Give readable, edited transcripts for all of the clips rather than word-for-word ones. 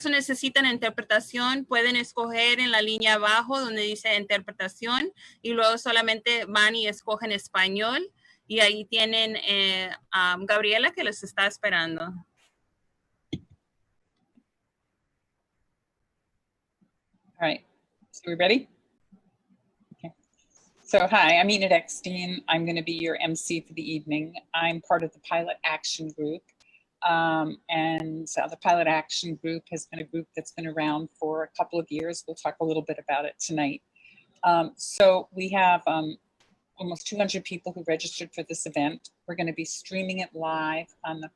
necesitan interpretación, pueden escoger en la línea abajo donde dice interpretación y luego solamente van y escogen español y ahí tienen a Gabriela que les está esperando. All right, so we ready? Okay. So hi, I'm Enid Eckstein. I'm going to be your MC for the evening. I'm part of the Pilot Action Group. The Pilot Action Group has been a group that's been around for a couple of years. We'll talk a little bit about it tonight. So we have almost 200 people who registered for this event. We're going to be streaming it live on the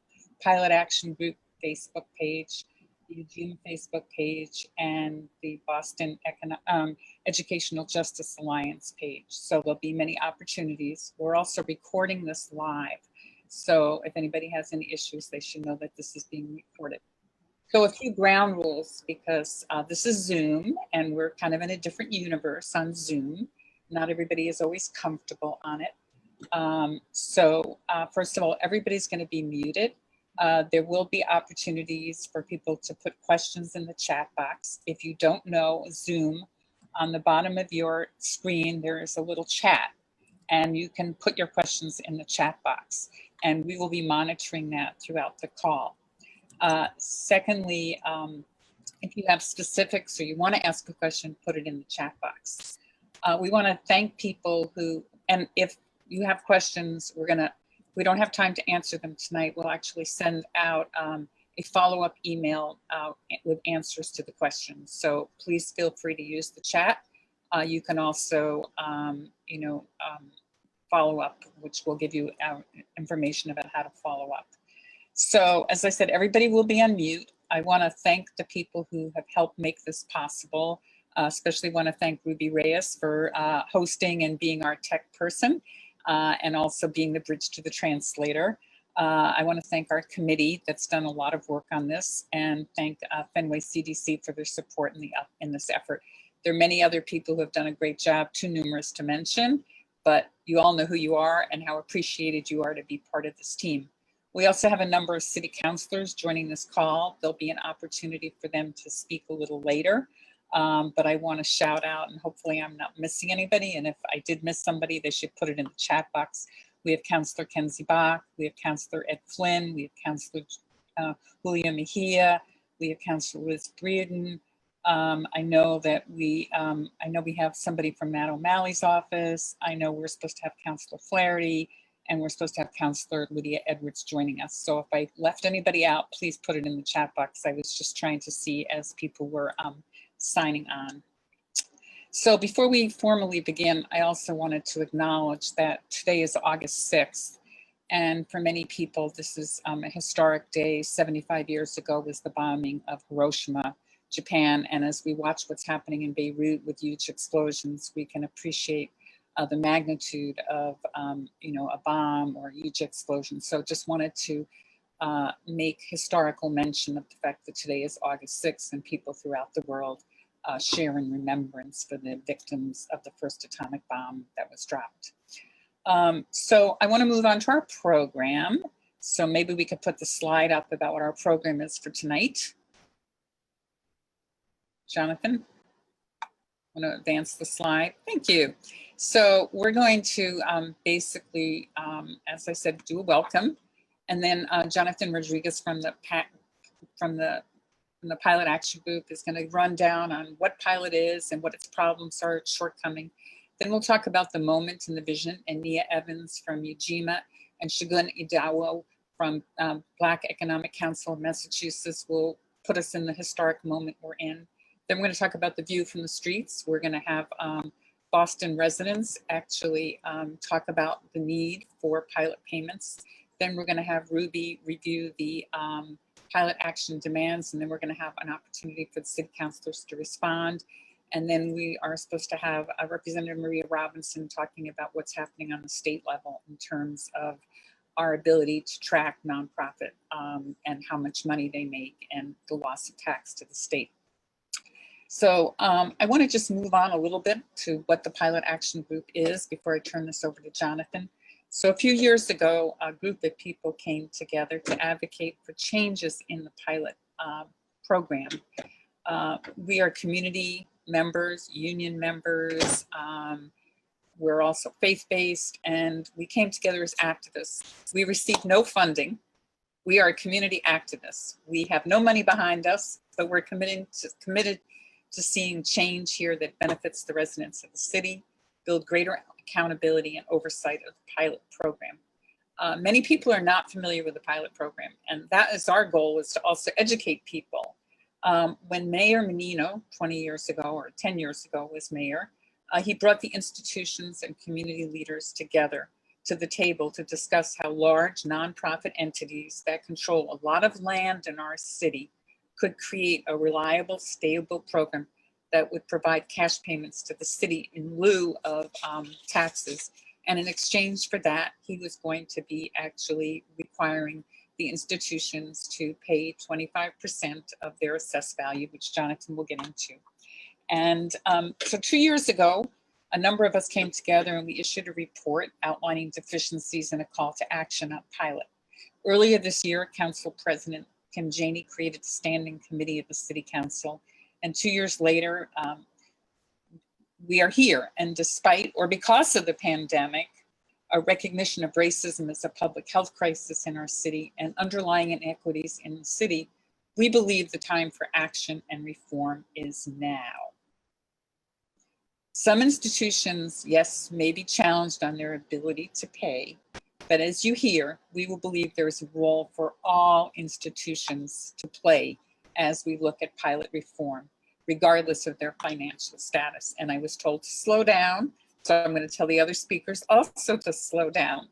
Pilot Action Group Facebook page, the Eugene Facebook page, and the Boston Educational Justice Alliance page. So there'll be many opportunities. We're also recording this live. So if anybody has any issues, they should know that this is being recorded. So a few ground rules, because this is Zoom and we're kind of in a different universe on Zoom. Not everybody is always comfortable on it. First of all, everybody's going to be muted. There will be opportunities for people to put questions in the chat box. If you don't know Zoom, on the bottom of your screen, there is a little chat and you can put your questions in the chat box and we will be monitoring that throughout the call. Secondly, if you have specifics or you want to ask a question, put it in the chat box. We want to thank people who, and if you have questions, we don't have time to answer them tonight. We'll actually send out a follow-up email with answers to the questions. So please feel free to use the chat. You can also, follow up, which will give you information about how to follow up. So as I said, everybody will be on mute. I want to thank the people who have helped make this possible. Especially want to thank Ruby Reyes for hosting and being our tech person and also being the bridge to the translator. I want to thank our committee that's done a lot of work on this and thank Fenway CDC for their support in this effort. There are many other people who have done a great job, too numerous to mention, but you all know who you are and how appreciated you are to be part of this team. We also have a number of city councilors joining this call. There'll be an opportunity for them to speak a little later. But I want to shout out, and hopefully I'm not missing anybody. And if I did miss somebody, they should put it in the chat box. We have Councillor Kenzie Bach, we have Councillor Ed Flynn, we have Councillor Julio Mejia, we have Councillor Liz Breeden. I know we have somebody from Matt O'Malley's office. I know we're supposed to have Councillor Flaherty, and we're supposed to have Councillor Lydia Edwards joining us. So if I left anybody out, please put it in the chat box. I was just trying to see as people were signing on. So before we formally begin, I also wanted to acknowledge that today is August 6th. And for many people, this is a historic day. 75 years ago was the bombing of Hiroshima, Japan. And as we watch what's happening in Beirut with huge explosions, we can appreciate the magnitude of a bomb or a huge explosion. So just wanted to make historical mention of the fact that today is August 6th and people throughout the world share in remembrance for the victims of the first atomic bomb that was dropped. So I want to move on to our program. So maybe we could put the slide up about what our program is for tonight. Jonathan, I want to advance the slide. Thank you. So we're going to basically, as I said, do a welcome. And then Jonathan Rodriguez from the Pilot Action Group is going to run down on what Pilot is and what its problems are, its shortcoming. Then we'll talk about the moment and the vision, and Nia Evans from UJIMA and Shagun Idawo from Black Economic Council of Massachusetts will put us in the historic moment we're in. Then we're going to talk about the view from the streets. We're going to have Boston residents actually talk about the need for pilot payments. Then we're going to have Ruby review the pilot action demands, and then we're going to have an opportunity for the city councilors to respond. And then we are supposed to have Representative Maria Robinson talking about what's happening on the state level in terms of our ability to track nonprofit and how much money they make and the loss of tax to the state. So I want to just move on a little bit to what the Pilot Action Group is before I turn this over to Jonathan. So a few years ago, a group of people came together to advocate for changes in the pilot program. We are community members, union members. We're also faith-based, and we came together as activists. We received no funding. We are community activists. We have no money behind us, but we're committed to seeing change here that benefits the residents of the city, build greater accountability and oversight of the pilot program. Many people are not familiar with the pilot program, and that is our goal, is to also educate people. When Mayor Menino, 20 years ago or 10 years ago was mayor, he brought the institutions and community leaders together to the table to discuss how large nonprofit entities that control a lot of land in our city could create a reliable, stable program that would provide cash payments to the city in lieu of taxes. And in exchange for that, he was going to be actually requiring the institutions to pay 25% of their assessed value, which Jonathan will get into. And so 2 years ago, a number of us came together and we issued a report outlining deficiencies and a call to action on pilot. Earlier this year, Council President Kim Janey created a standing committee of the City Council. And 2 years later, we are here. And despite or because of the pandemic, a recognition of racism as a public health crisis in our city and underlying inequities in the city, we believe the time for action and reform is now. Some institutions, yes, may be challenged on their ability to pay, but as you hear, we will believe there is a role for all institutions to play as we look at pilot reform, regardless of their financial status. And I was told to slow down, so I'm going to tell the other speakers also to slow down.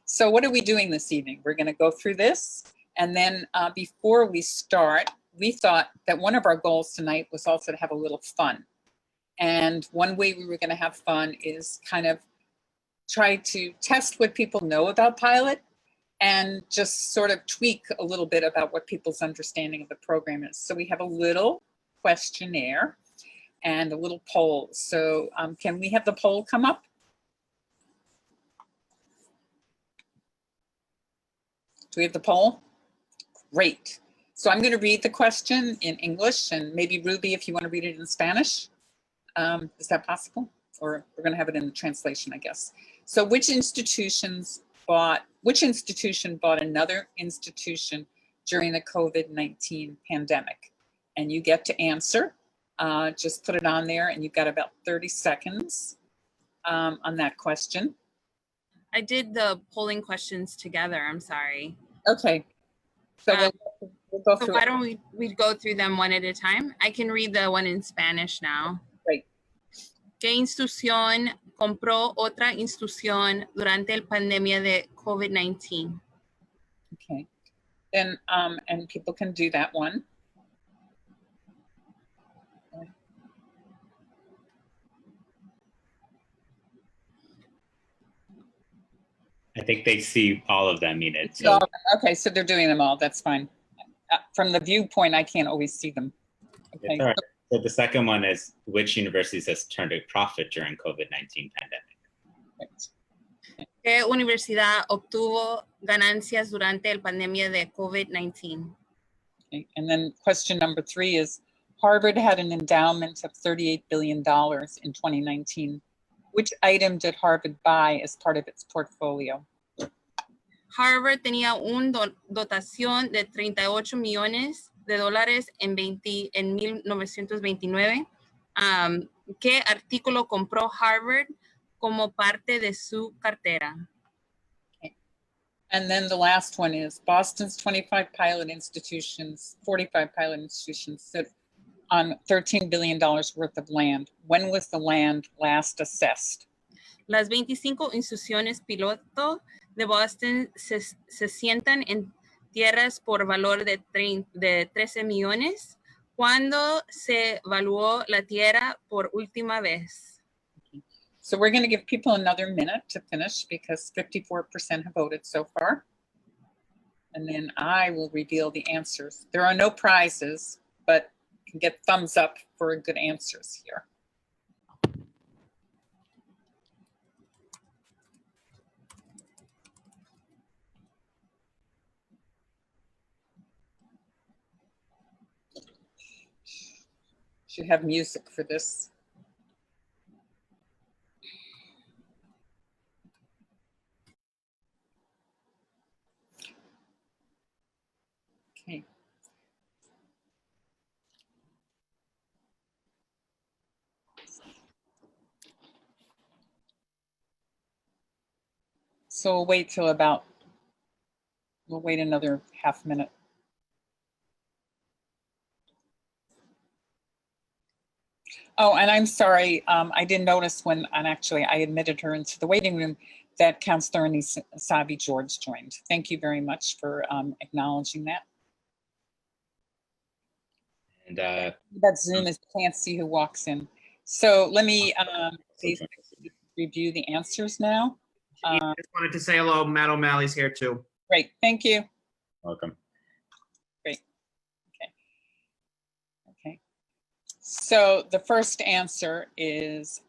So what are we doing this evening? We're going to go through this, and then before we start, we thought that one of our goals tonight was also to have a little fun. And one way we were going to have fun is kind of try to test what people know about pilot and just sort of tweak a little bit about what people's understanding of the program is. So we have a little questionnaire and a little poll. So can we have the poll come up? Do we have the poll? Great. So I'm going to read the question in English, and maybe Ruby, if you want to read it in Spanish. Is that possible? Or we're going to have it in the translation, I guess. So which institution bought another institution during the COVID-19 pandemic? And you get to answer. Just put it on there, and you've got about 30 seconds on that question. I did the polling questions together. I'm sorry. Okay. So we'll go through. So why don't we go through them one at a time? I can read the one in Spanish now. Great. ¿Qué institución compró otra institución durante la pandemia de COVID-19? Okay. Then, and people can do that one. I think they see all of them needed. So. Okay, so they're doing them all. That's fine. From the viewpoint, I can't always see them. Okay. Right. So the second one is, which universities has turned a profit during COVID-19 pandemic? Right. ¿Qué universidad obtuvo ganancias durante la pandemia de COVID-19? Okay. And then question number 3 is, Harvard had an endowment of $38 billion in 2019. Which item did Harvard buy as part of its portfolio? Harvard tenía una dotación de 38 millones de dólares en 1929. ¿Qué artículo compró Harvard como parte de su cartera? Okay. And then the last one is, Boston's 45 pilot institutions sit on $13 billion worth of land. When was the land last assessed? Las 25 instituciones piloto de Boston se sientan en tierras por valor de 13 millones. ¿Cuándo se evaluó la tierra por última vez? Okay. So we're going to give people another minute to finish because 54% have voted so far. And then I will reveal the answers. There are no prizes, but you can get thumbs up for good answers here. Should have music for this. Okay. So we'll wait till we'll wait another half minute. Oh, and I'm sorry, I didn't notice when, and actually I admitted her into the waiting room, that Councillor Sabi George joined. Thank you very much for acknowledging that. And that Zoom is can't see who walks in. So let me review the answers now. I just wanted to say hello. Matt O'Malley's here too. Great, thank you. welcome. Great. Okay. So the first answer is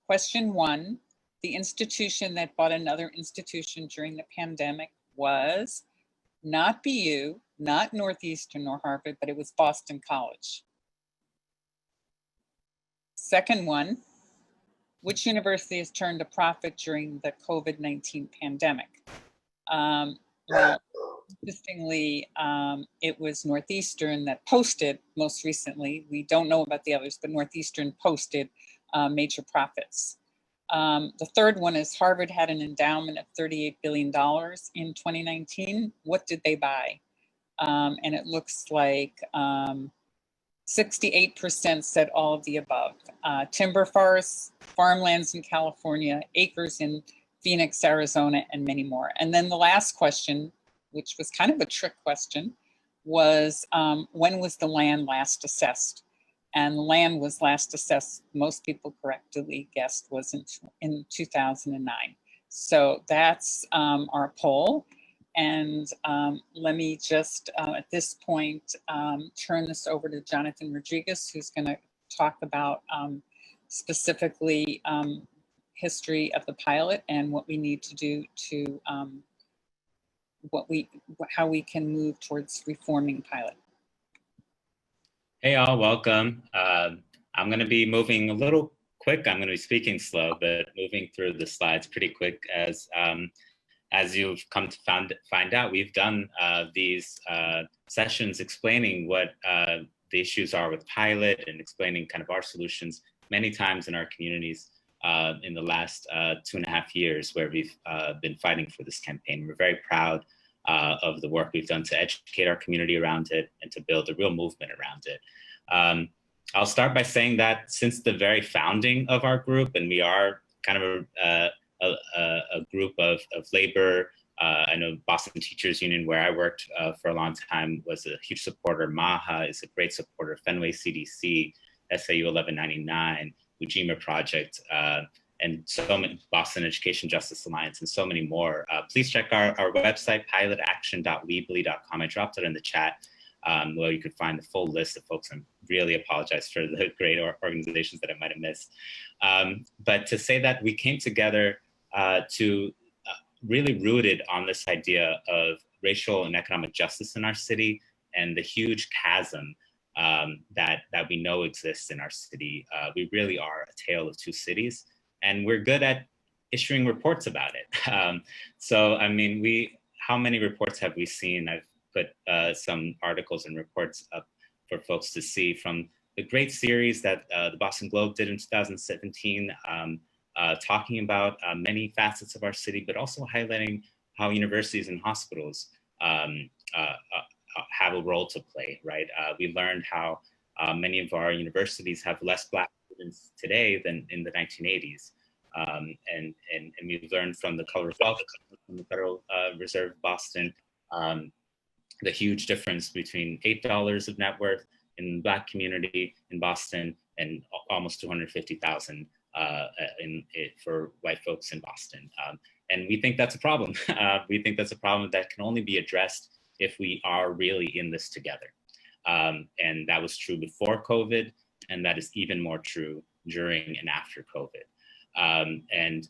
question 1. The institution that bought another institution during the pandemic was not BU, not Northeastern or Harvard, but it was Boston College. Second one, which university has turned a profit during the COVID-19 pandemic? Well, interestingly, it was Northeastern that posted most recently. We don't know about the others, but Northeastern posted major profits. The third one is Harvard had an endowment of $38 billion in 2019. What did they buy? And it looks like 68% said all of the above. Timber forests, farmlands in California, acres in Phoenix, Arizona, and many more. And then the last question, which was kind of a trick question, was when was the land last assessed? And land was last assessed, most people correctly guessed, was in 2009. So that's our poll. And let me just, at this point, turn this over to Jonathan Rodriguez, who's going to talk about specifically history of the pilot and what we need to do to, how we can move towards reforming pilot. Hey all, welcome. I'm going to be moving a little quick. I'm going to be speaking slow, but moving through the slides pretty quick as you've come to find out, we've done these sessions explaining what the issues are with pilot and explaining kind of our solutions many times in our communities in the last 2.5 years where we've been fighting for this campaign. We're very proud of the work we've done to educate our community around it and to build a real movement around it. I'll start by saying that since the very founding of our group, and we are kind of a group of labor. I know Boston Teachers Union, where I worked for a long time, was a huge supporter. MAHA is a great supporter. Fenway CDC, SAU 1199, Ujima Project, and so many, Boston Education Justice Alliance, and so many more. Please check our website, pilotaction.weebly.com. I dropped it in the chat where you could find the full list of folks. I really apologize for the great organizations that I might have missed. But to say that we came together to really rooted on this idea of racial and economic justice in our city and the huge chasm that we know exists in our city. We really are a tale of two cities, and we're good at issuing reports about it. So, I mean, how many reports have we seen? I've put some articles and reports up for folks to see, from the great series that the Boston Globe did in 2017, talking about many facets of our city, but also highlighting how universities and hospitals have a role to play, right? We learned how many of our universities have less Black students today than in the 1980s. And we've learned from the Color of Wealth, from the Federal Reserve of Boston, the huge difference between $8 of net worth in the Black community in Boston and almost 250,000 for white folks in Boston. And we think that's a problem. We think that's a problem that can only be addressed if we are really in this together. And that was true before COVID, and that is even more true during and after COVID. And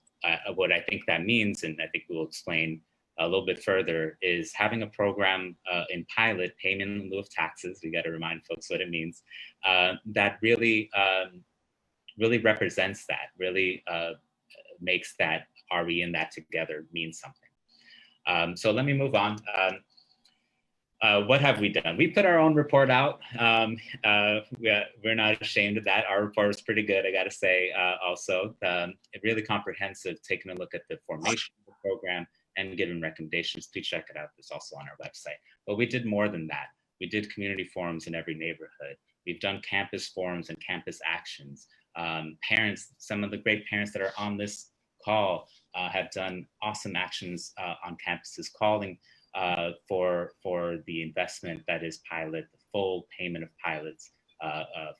what I think that means, and I think we'll explain a little bit further is having a program in pilot, payment in lieu of taxes. We got to remind folks what it means. That really, really represents that, really makes that "are we in that together" mean something. So let me move on. What have we done? We put our own report out. We're not ashamed of that. Our report was pretty good, I got to say. Also, really comprehensive, taking a look at the formation of the program and giving recommendations. Please check it out. It's also on our website. But we did more than that. We did community forums in every neighborhood. We've done campus forums and campus actions. Parents, some of the great parents that are on this call have done awesome actions on campuses, calling for the investment that is pilot, the full payment of pilots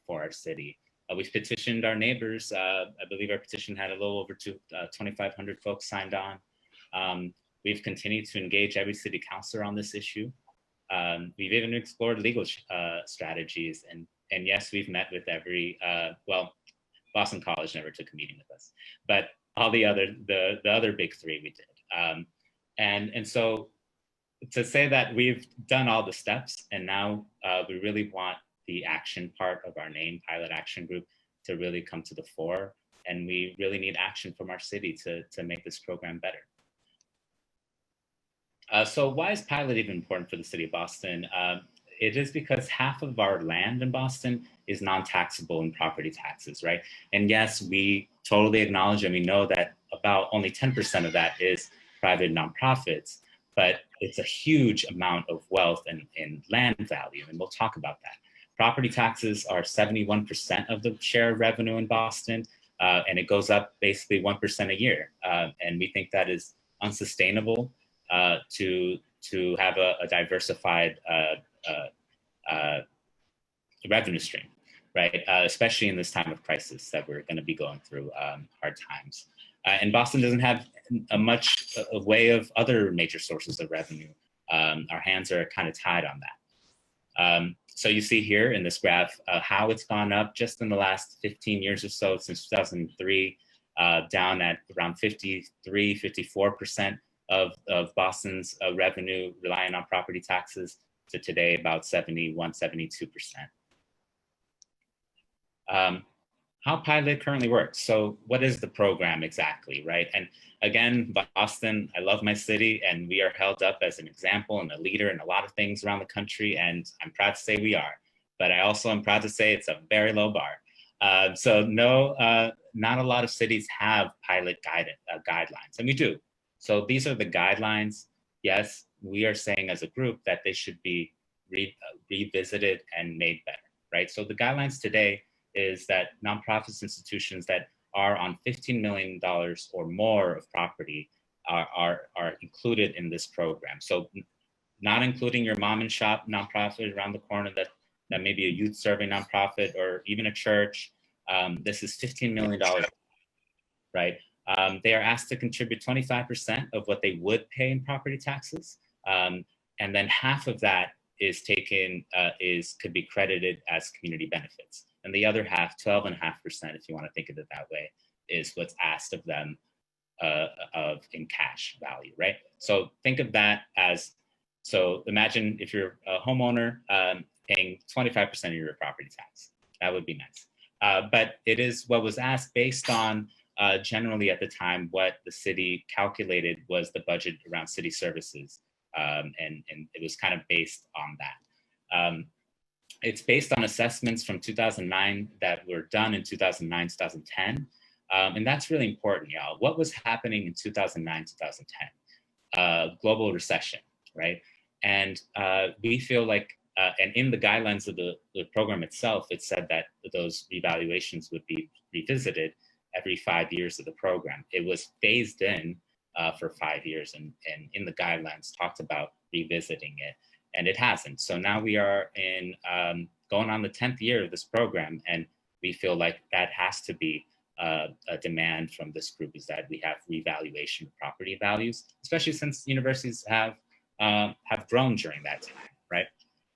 for our city. We've petitioned our neighbors. I believe our petition had a little over 2,500 folks signed on. We've continued to engage every city councilor on this issue. We've even explored legal strategies, and yes, we've met with every, well, Boston College never took a meeting with us, but all the other big three we did. And so to say that we've done all the steps and now we really want the action part of our name, Pilot Action Group, to really come to the fore. And we really need action from our city to make this program better. So why is Pilot even important for the city of Boston? It is because half of our land in Boston is non-taxable in property taxes, right? And yes, we totally acknowledge and we know that about only 10% of that is private nonprofits, but it's a huge amount of wealth and land value, and we'll talk about that. Property taxes are 71% of the share of revenue in Boston, and it goes up basically 1% a year. And we think that is unsustainable to have a diversified revenue stream, right? Especially in this time of crisis that we're going to be going through hard times. And Boston doesn't have a much a way of other major sources of revenue. Our hands are kind of tied on that. So you see here in this graph how it's gone up just in the last 15 years or so, since 2003, down at around 53, 54% of Boston's revenue relying on property taxes, to today about 71, 72%. How Pilot currently works. So what is the program exactly, right? And again, Boston, I love my city, and we are held up as an example and a leader in a lot of things around the country, and I'm proud to say we are. But I also am proud to say it's a very low bar. So no, not a lot of cities have pilot guidelines, and we do. So these are the guidelines. Yes, we are saying as a group that they should be revisited and made better, right? So the guidelines today is that nonprofits, institutions that are on $15 million or more of property are included in this program. So not including your mom and shop nonprofit around the corner that may be a youth serving nonprofit or even a church. This is $15 million, right? They are asked to contribute 25% of what they would pay in property taxes. And then half of that is taken, could be credited as community benefits. And the other half, 12.5%, if you want to think of it that way, is what's asked of them in cash value, right? So think of that as, so imagine if you're a homeowner paying 25% of your property tax. That would be nice. But it is what was asked based on generally at the time what the city calculated was the budget around city services. And it was kind of based on that. It's based on assessments from 2009 that were done in 2009, 2010. And that's really important, y'all. What was happening in 2009, 2010? Global recession, right? And we feel like, and in the guidelines of the program itself, it said that those evaluations would be revisited every 5 years of the program. It was phased in for 5 years, and in the guidelines talked about revisiting it, and it hasn't. So now we are in going on the 10th year of this program, and we feel like that has to be a demand from this group, is that we have revaluation of property values, especially since universities have grown during that time, right?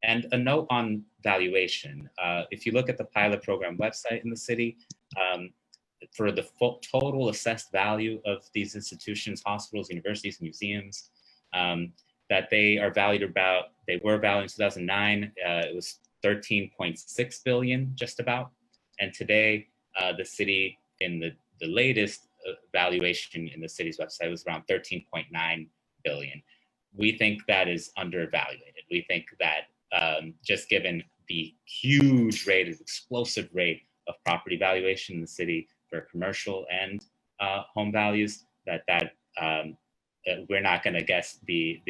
And a note on valuation, if you look at the pilot program website in the city, for the total assessed value of these institutions, hospitals, universities, museums, that they were valued in 2009, it was 13.6 billion, just about. And today, the city in the latest valuation in the city's website was around 13.9 billion. We think that is undervaluated. We think that just given the huge rate, explosive rate of property valuation in the city for commercial and home values, that we're not going to guess the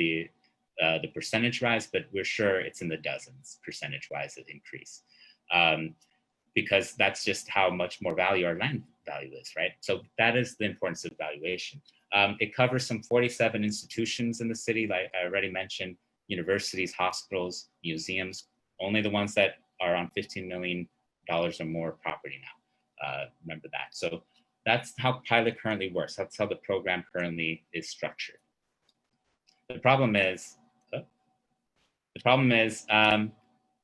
percentage rise, but we're sure it's in the dozens percentage-wise of increase, because that's just how much more value our land value is, right? So that is the importance of valuation. It covers some 47 institutions in the city, like I already mentioned, universities, hospitals, museums, only the ones that are on $15 million or more property now. Remember that. So that's how pilot currently works. That's how the program currently is structured. The problem is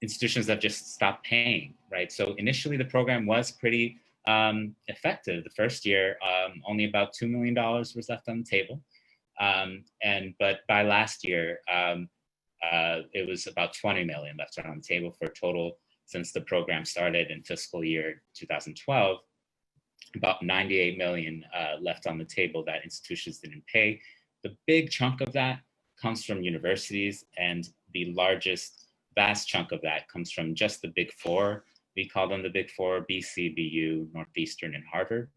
institutions have just stopped paying, right? So initially the program was pretty effective. The first year, only about $2 million was left on the table. But by last year, it was about 20 million left on the table for a total, since the program started in fiscal year 2012, about 98 million left on the table that institutions didn't pay. The big chunk of that comes from universities, and the vast chunk of that comes from just the big four. We call them the big four: BC, BU, Northeastern, and Harvard.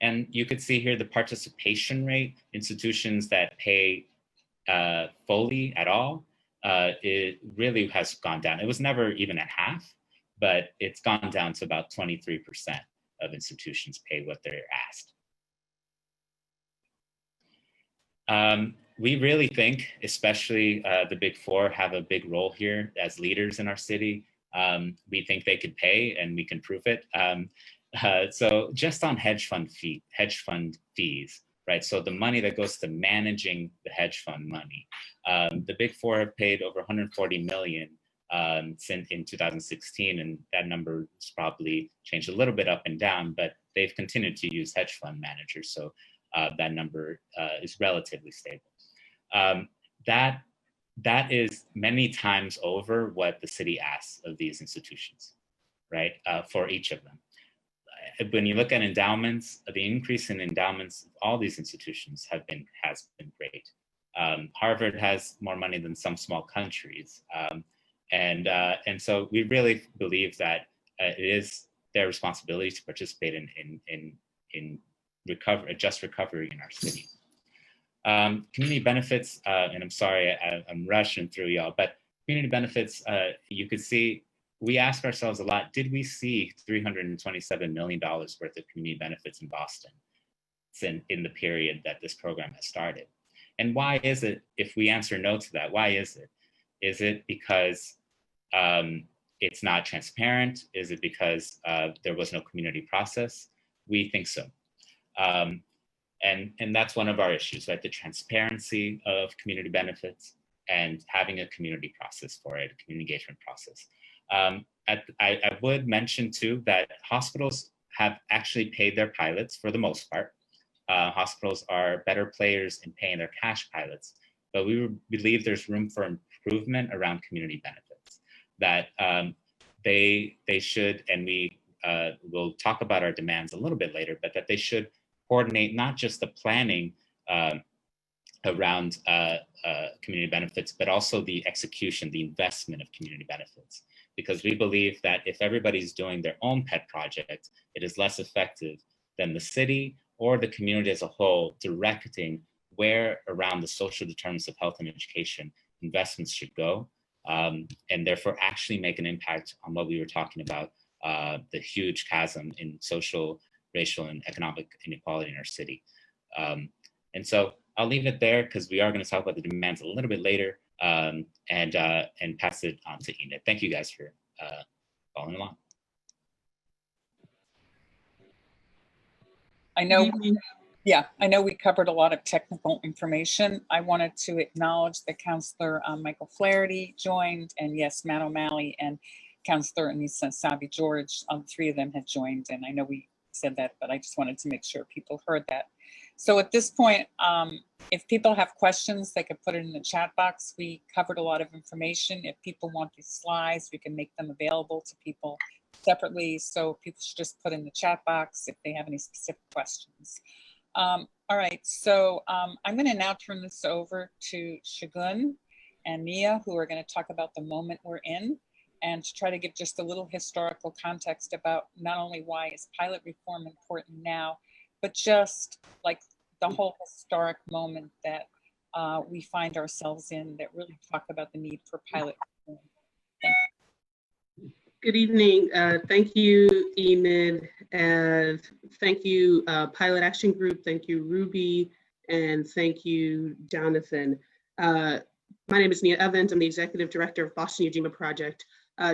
And you could see here the participation rate. Institutions that pay fully at all, it really has gone down. It was never even at half, but it's gone down to about 23% of institutions pay what they're asked. We really think, especially the big four, have a big role here as leaders in our city. We think they could pay, and we can prove it. So just on hedge fund fees, right? So the money that goes to managing the hedge fund money, the big four have paid over 140 million since in 2016, and that number has probably changed a little bit up and down, but they've continued to use hedge fund managers, so that number is relatively stable. That is many times over what the city asks of these institutions, right? For each of them. When you look at endowments, the increase in endowments of all these institutions has been great. Harvard has more money than some small countries, and so we really believe that it is their responsibility to participate in just recovery in our city. Community benefits, and I'm sorry, I'm rushing through y'all, but community benefits, you could see, we ask ourselves a lot, did we see $327 million worth of community benefits in Boston in the period that this program has started? And why is it, if we answer no to that, why is it? Is it because it's not transparent? Is it because there was no community process? We think so. And that's one of our issues, right? The transparency of community benefits and having a community process for it, a community engagement process. I would mention too that hospitals have actually paid their pilots for the most part. Hospitals are better players in paying their cash pilots, but we believe there's room for improvement around community benefits. That they should, and we will talk about our demands a little bit later, but that they should coordinate not just the planning around community benefits, but also the execution, the investment of community benefits. Because we believe that if everybody's doing their own pet project, it is less effective than the city or the community as a whole directing where around the social determinants of health and education investments should go, and therefore actually make an impact on what we were talking about, the huge chasm in social, racial, and economic inequality in our city. And so I'll leave it there because we are going to talk about the demands a little bit later, and pass it on to Enid. Thank you guys for following along. I know we covered a lot of technical information. I wanted to acknowledge that Councillor Michael Flaherty joined, and yes, Matt O'Malley and Councillor Anissa Savi-George, three of them had joined, and I know we said that, but I just wanted to make sure people heard that. So at this point, if people have questions, they can put it in the chat box. We covered a lot of information. If people want these slides, we can make them available to people separately. So people should just put in the chat box if they have any specific questions. All right, so I'm going to now turn this over to Shagun and Mia, who are going to talk about the moment we're in and to try to give just a little historical context about not only why is pilot reform important now, but just like the whole historic moment that we find ourselves in that really talk about the need for pilot reform. Thank you. Good evening. Thank you, Enid, and thank you, Pilot Action Group. Thank you, Ruby, and thank you, Jonathan. My name is Nia Evans. I'm the Executive Director of Boston Ujima Project.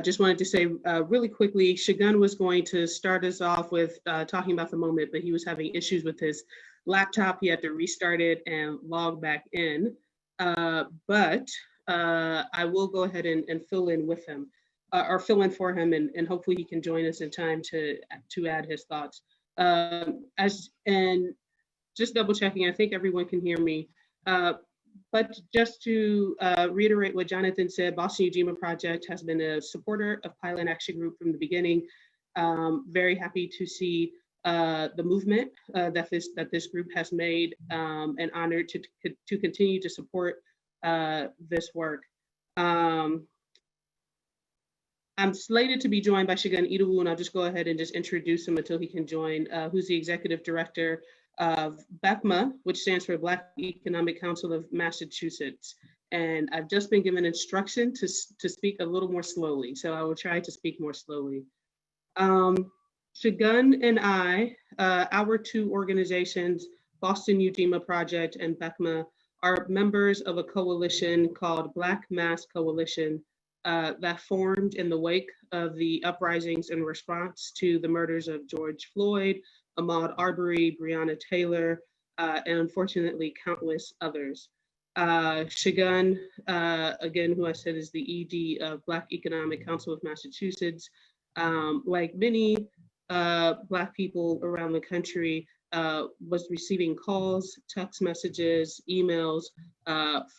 Just wanted to say really quickly, Shagun was going to start us off with talking about the moment, but he was having issues with his laptop. He had to restart it and log back in. But I will go ahead and fill in with him. Or fill in for him, and hopefully he can join us in time to add his thoughts. And just double checking, I think everyone can hear me. But just to reiterate what Jonathan said, Boston Ujima Project has been a supporter of Pilot Action Group from the beginning. Very happy to see the movement that this group has made, and honored to continue to support this work. I'm slated to be joined by Shagun Idowu, and I'll just go ahead and just introduce him until he can join, who's the Executive Director of BECMA, which stands for Black Economic Council of Massachusetts. And I've just been given instruction to speak a little more slowly, so I will try to speak more slowly. Shagun and I, our two organizations, Boston Ujima Project and BECMA, are members of a coalition called Black Mass Coalition, that formed in the wake of the uprisings in response to the murders of George Floyd, Ahmaud Arbery, Breonna Taylor, and unfortunately countless others. Shagun, again, who I said is the ED of Black Economic Council of Massachusetts, like many Black people around the country, was receiving calls, text messages, emails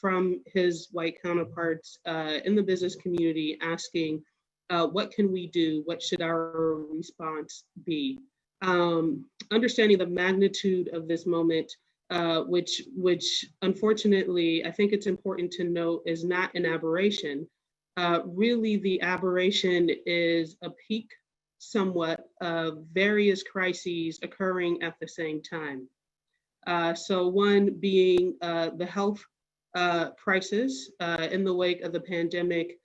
from his white counterparts in the business community asking, what can we do? What should our response be? Understanding the magnitude of this moment, which unfortunately, I think it's important to note is not an aberration. Really, the aberration is a peak somewhat of various crises occurring at the same time. So one being the health crisis in the wake of the pandemic,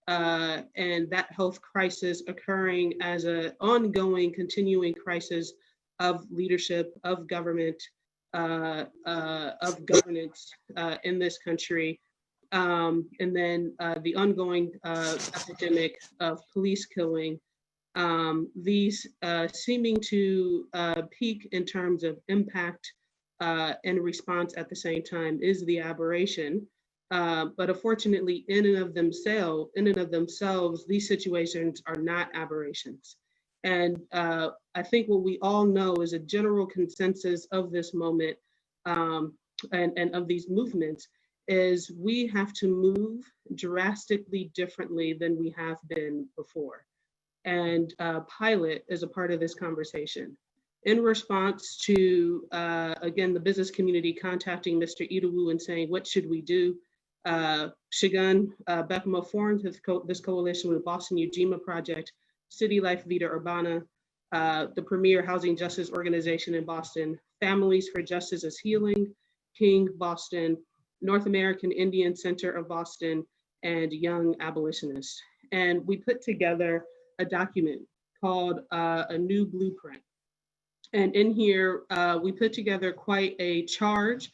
and that health crisis occurring as an ongoing, continuing crisis of leadership, of government, of governance in this country. And then the ongoing epidemic of police killing. These seeming to peak in terms of impact and response at the same time is the aberration. But unfortunately, in and of themselves, these situations are not aberrations. And I think what we all know is a general consensus of this moment and of these movements is we have to move drastically differently than we have been before. And Pilot is a part of this conversation. In response to, again, the business community contacting Mr. Idowu and saying, what should we do? Shagun, BECMA formed this coalition with Boston Ujima Project, City Life Vida Urbana, the premier housing justice organization in Boston, Families for Justice as Healing, King Boston, North American Indian Center of Boston, and Young Abolitionists. And we put together a document called A New Blueprint. And in here, we put together quite a charge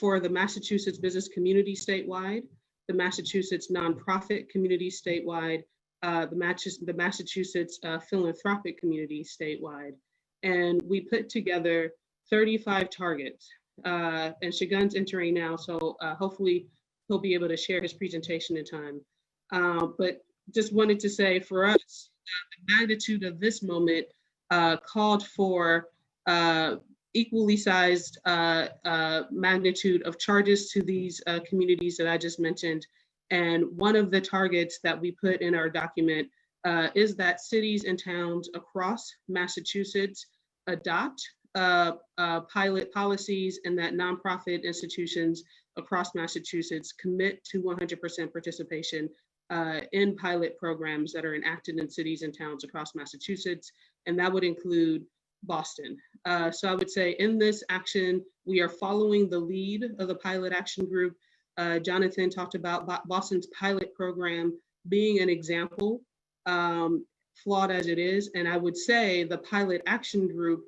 for the Massachusetts business community statewide, the Massachusetts nonprofit community statewide, the Massachusetts philanthropic community statewide. And we put together 35 targets. And Shagun's entering now, so hopefully he'll be able to share his presentation in time. But just wanted to say for us, the magnitude of this moment called for equally sized magnitude of charges to these communities that I just mentioned. And one of the targets that we put in our document is that cities and towns across Massachusetts adopt pilot policies, and that nonprofit institutions across Massachusetts commit to 100% participation in pilot programs that are enacted in cities and towns across Massachusetts. And that would include Boston. So I would say in this action, we are following the lead of the pilot action group. Jonathan talked about Boston's pilot program being an example, flawed as it is. And I would say the pilot action group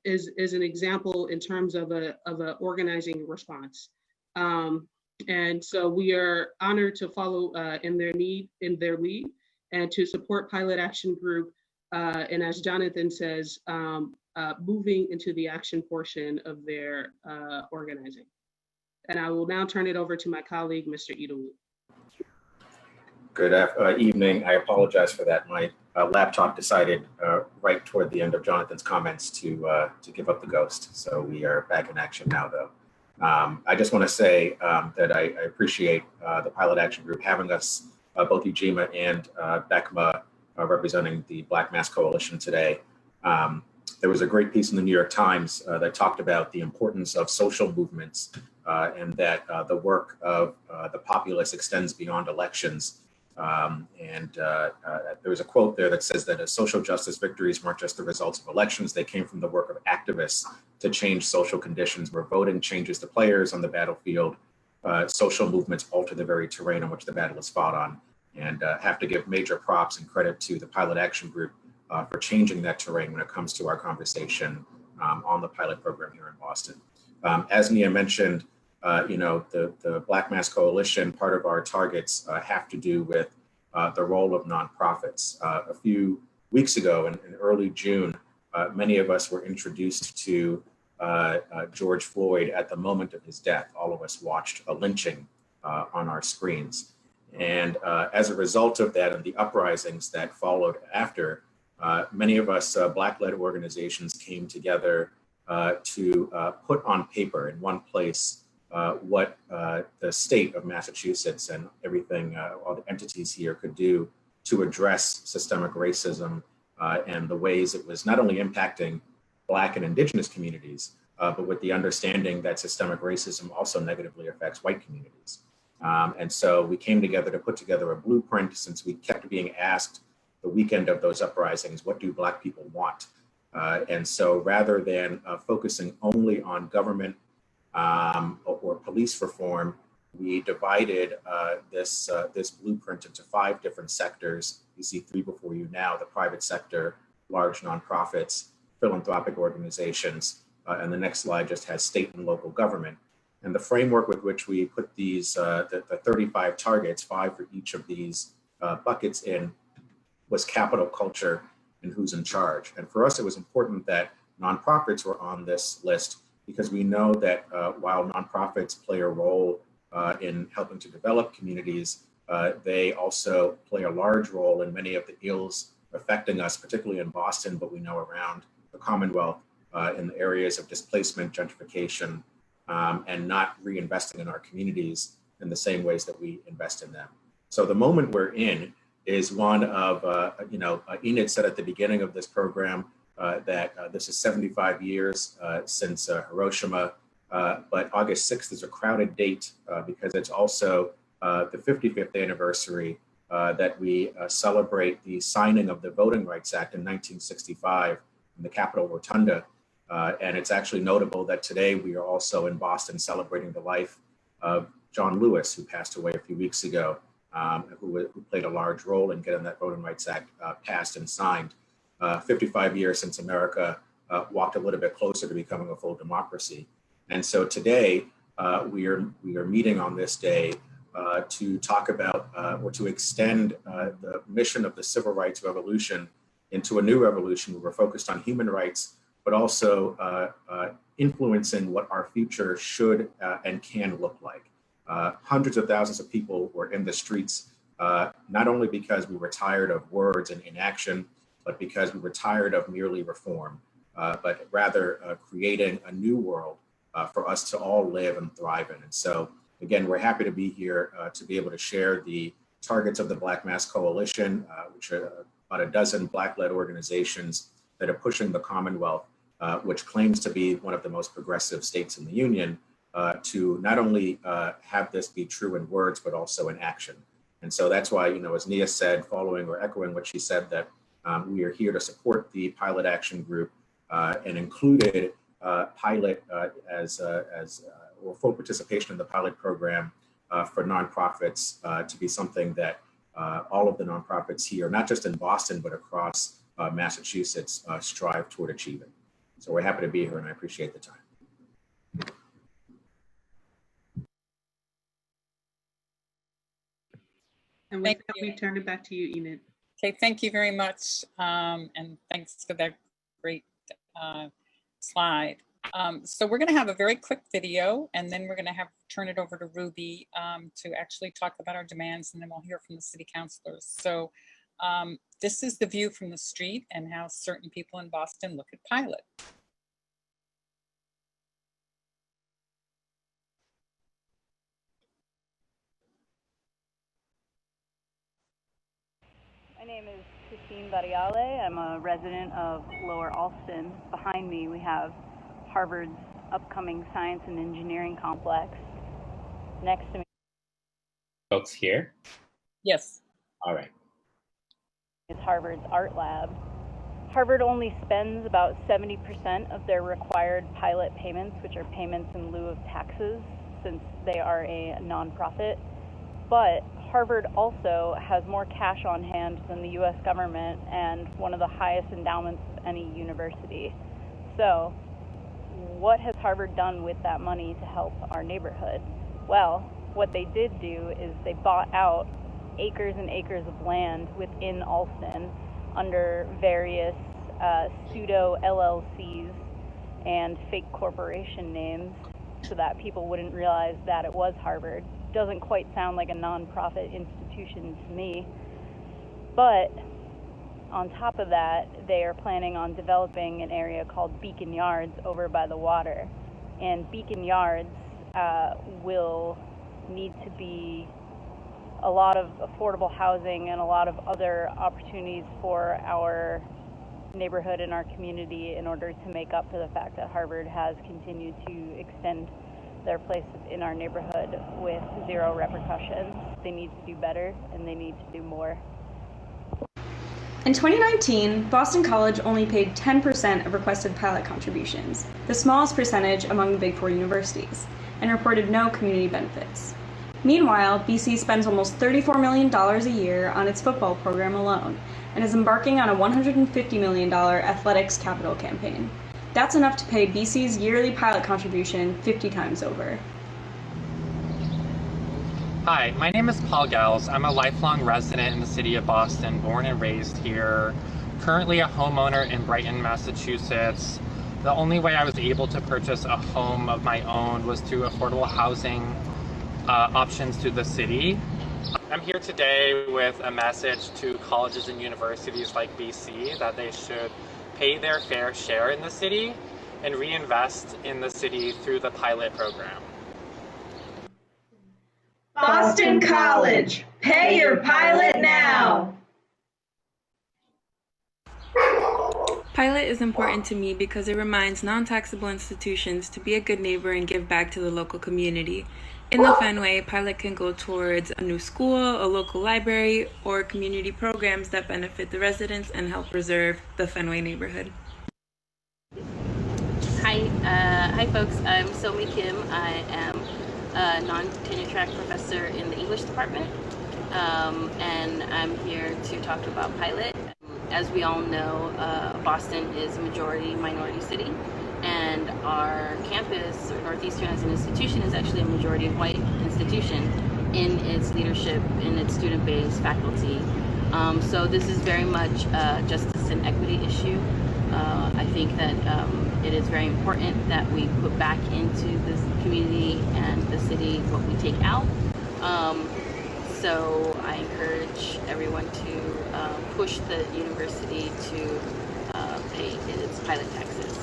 is an example in terms of a organizing response. And so we are honored to follow in their lead and to support pilot action group. And as Jonathan says, moving into the action portion of their organizing. And I will now turn it over to my colleague, Mr. Idowu. Good evening. I apologize for that. My laptop decided right toward the end of Jonathan's comments to give up the ghost. So we are back in action now, though. I just want to say that I appreciate the Pilot Action Group having us, both Ujima and BECMA, representing the Black Mass Coalition today. There was a great piece in the New York Times that talked about the importance of social movements and that the work of the populace extends beyond elections. There was a quote there that says that social justice victories weren't just the results of elections, they came from the work of activists to change social conditions where voting changes the players on the battlefield. Social movements alter the very terrain on which the battle is fought on, and have to give major props and credit to the Pilot Action Group for changing that terrain when it comes to our conversation on the pilot program here in Boston. As Nia mentioned, the Black Mass Coalition, part of our targets have to do with the role of nonprofits. A few weeks ago in early June, many of us were introduced to George Floyd at the moment of his death. All of us watched a lynching on our screens. And as a result of that and the uprisings that followed after, many of us Black-led organizations came together to put on paper in one place what the state of Massachusetts and everything, all the entities here could do to address systemic racism and the ways it was not only impacting Black and Indigenous communities, but with the understanding that systemic racism also negatively affects white communities. And so we came together to put together a blueprint, since we kept being asked the weekend of those uprisings, what do Black people want? And so rather than focusing only on government or police reform, we divided this blueprint into 5 different sectors. You see 3 before you now: the private sector, large nonprofits, philanthropic organizations, and the next slide just has state and local government. And the framework with which we put these, the 35 targets, 5 for each of these buckets in, was capital culture and who's in charge. And for us, it was important that nonprofits were on this list, because we know that while nonprofits play a role in helping to develop communities, they also play a large role in many of the ills affecting us, particularly in Boston, but we know around the Commonwealth, in the areas of displacement, gentrification, and not reinvesting in our communities in the same ways that we invest in them. So the moment we're in is one of, Enid said at the beginning of this program that this is 75 years since Hiroshima, but August 6th is a crowded date because it's also the 55th anniversary that we celebrate the signing of the Voting Rights Act in 1965 in the Capitol Rotunda. And it's actually notable that today we are also in Boston celebrating the life of John Lewis, who passed away a few weeks ago, who played a large role in getting that Voting Rights Act passed and signed. 55 years since America walked a little bit closer to becoming a full democracy. And so today we are meeting on this day to talk about or to extend the mission of the civil rights revolution into a new revolution where we're focused on human rights, but also influencing what our future should and can look like. Hundreds of thousands of people were in the streets, not only because we were tired of words and inaction, but because we were tired of merely reform. but rather creating a new world for us to all live and thrive in. And so, again, we're happy to be here to be able to share the targets of the Black Mass Coalition, which are about a dozen Black-led organizations that are pushing the Commonwealth, which claims to be one of the most progressive states in the Union, to not only have this be true in words, but also in action. And so that's why, as Nia said, following or echoing what she said, that we are here to support the Pilot Action Group and included Pilot or full participation in the Pilot program for nonprofits to be something that all of the nonprofits here, not just in Boston, but across Massachusetts, strive toward achieving. So we're happy to be here and I appreciate the time. And with that, we turn it back to you, Enid. Okay, thank you very much. And thanks for that great slide. So we're going to have a very quick video, and then we're going to turn it over to Ruby to actually talk about our demands, and then we'll hear from the city councilors. So this is the view from the street and how certain people in Boston look at Pilot. My name is Christine Variale. I'm a resident of Lower Alston. Behind me, we have Harvard's upcoming science and engineering complex. Next to me, Folks here? Yes. All right. is Harvard's art lab. Harvard only spends about 70% of their required pilot payments, which are payments in lieu of taxes, since they are a nonprofit. But Harvard also has more cash on hand than the US government and one of the highest endowments of any university. So what has Harvard done with that money to help our neighborhood? Well, what they did do is they bought out acres and acres of land within Alston under various pseudo LLCs and fake corporation names so that people wouldn't realize that it was Harvard. Doesn't quite sound like a nonprofit institution to me. But on top of that, they are planning on developing an area called Beacon Yards over by the water. And Beacon Yards will need to be a lot of affordable housing and a lot of other opportunities for our neighborhood and our community in order to make up for the fact that Harvard has continued to extend their place in our neighborhood with zero repercussions. They need to do better and they need to do more. In 2019, Boston College only paid 10% of requested pilot contributions, the smallest percentage among the Big Four universities, and reported no community benefits. Meanwhile, BC spends almost $34 million a year on its football program alone, and is embarking on a $150 million athletics capital campaign. That's enough to pay BC's yearly pilot contribution 50 times over. Hi, my name is Paul Gels. I'm a lifelong resident in the city of Boston, born and raised here. Currently a homeowner in Brighton, Massachusetts. The only way I was able to purchase a home of my own was through affordable housing options through the city. I'm here today with a message to colleges and universities like BC that they should pay their fair share in the city and reinvest in the city through the pilot program. Boston College, pay your pilot now! Pilot is important to me because it reminds non-taxable institutions to be a good neighbor and give back to the local community. In the Fenway, Pilot can go towards a new school, a local library, or community programs that benefit the residents and help preserve the Fenway neighborhood. Hi folks, I'm Somi Kim. I am a non-tenure track professor in the English department, and I'm here to talk about Pilot. As we all know, Boston is a majority minority city, and our campus, or Northeastern as an institution, is actually a majority white institution in its leadership, in its student base, faculty. So this is very much a justice and equity issue. I think that it is very important that we put back into this community and the city what we take out. So I encourage everyone to push the university to pay its pilot taxes.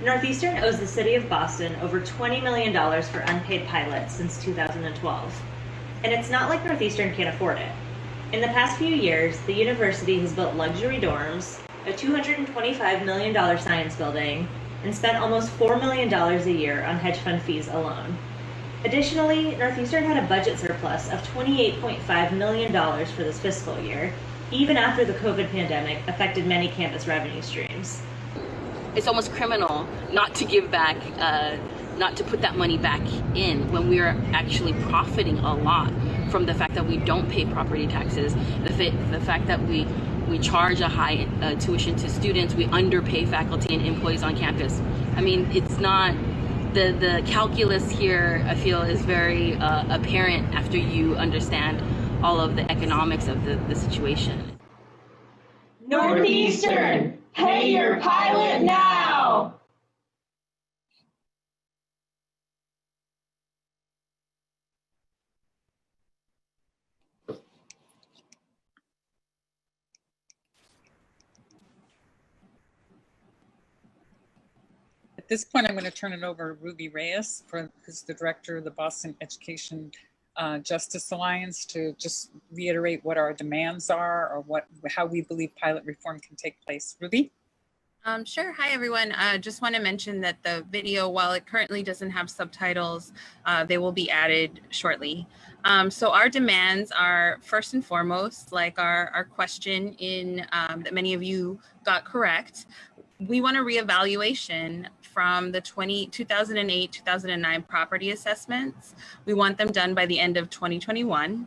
Northeastern owes the city of Boston over $20 million for unpaid pilots since 2012. And it's not like Northeastern can't afford it. In the past few years, the university has built luxury dorms, a $225 million science building, and spent almost $4 million a year on hedge fund fees alone. Additionally, Northeastern had a budget surplus of $28.5 million for this fiscal year, even after the COVID pandemic affected many campus revenue streams. It's almost criminal not to give back, not to put that money back in when we are actually profiting a lot from the fact that we don't pay property taxes, the fact that we charge a high tuition to students, we underpay faculty and employees on campus. I mean, it's not, the calculus here, I feel, is very apparent after you understand all of the economics of the situation. Northeastern, pay your pilot now! At this point, I'm going to turn it over to Ruby Reyes, who's the director of the Boston Education Justice Alliance, to just reiterate what our demands are, or how we believe pilot reform can take place. Ruby? Sure. Hi, everyone. Just want to mention that the video, while it currently doesn't have subtitles, they will be added shortly. So our demands are, first and foremost, like our question that many of you got correct. We want a reevaluation from the 2008-2009 property assessments. We want them done by the end of 2021.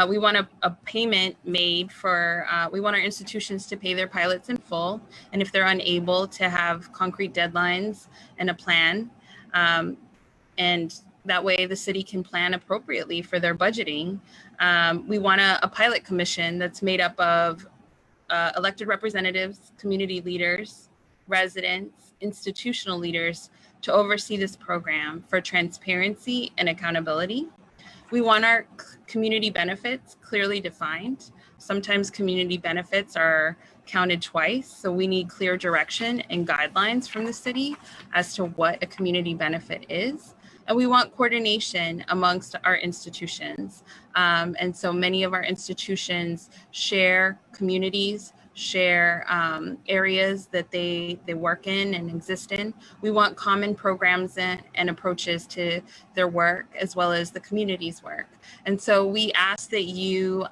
We want a payment made for, we want our institutions to pay their pilots in full. And if they're unable, to have concrete deadlines and a plan. And that way the city can plan appropriately for their budgeting. We want a pilot commission that's made up of elected representatives, community leaders, residents, institutional leaders to oversee this program for transparency and accountability. We want our community benefits clearly defined. Sometimes community benefits are counted twice, so we need clear direction and guidelines from the city as to what a community benefit is. And we want coordination amongst our institutions. And so many of our institutions share communities, share areas that they work in and exist in. We want common programs and approaches to their work as well as the community's work. And so we ask that you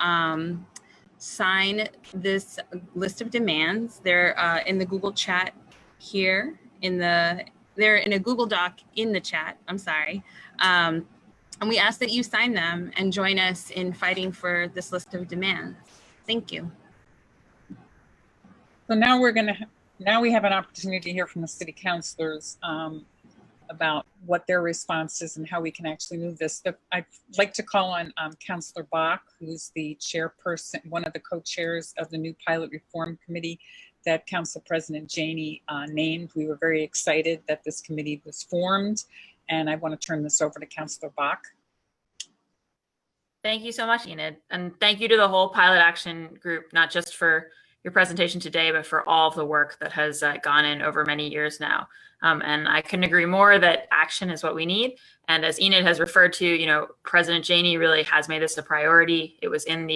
sign this list of demands. They're in the Google chat here, they're in a Google Doc in the chat, I'm sorry. And we ask that you sign them and join us in fighting for this list of demands. Thank you. So now we have an opportunity to hear from the city councilors about what their response is and how we can actually move this. I'd like to call on Councilor Bach, who's the chairperson, one of the co-chairs of the new pilot reform committee that Council President Janey named. We were very excited that this committee was formed, and I want to turn this over to Councilor Bach. Thank you so much, Enid. And thank you to the whole Pilot Action Group, not just for your presentation today, but for all of the work that has gone in over many years now. And I couldn't agree more that action is what we need. And as Enid has referred to, President Janey really has made this a priority. It was in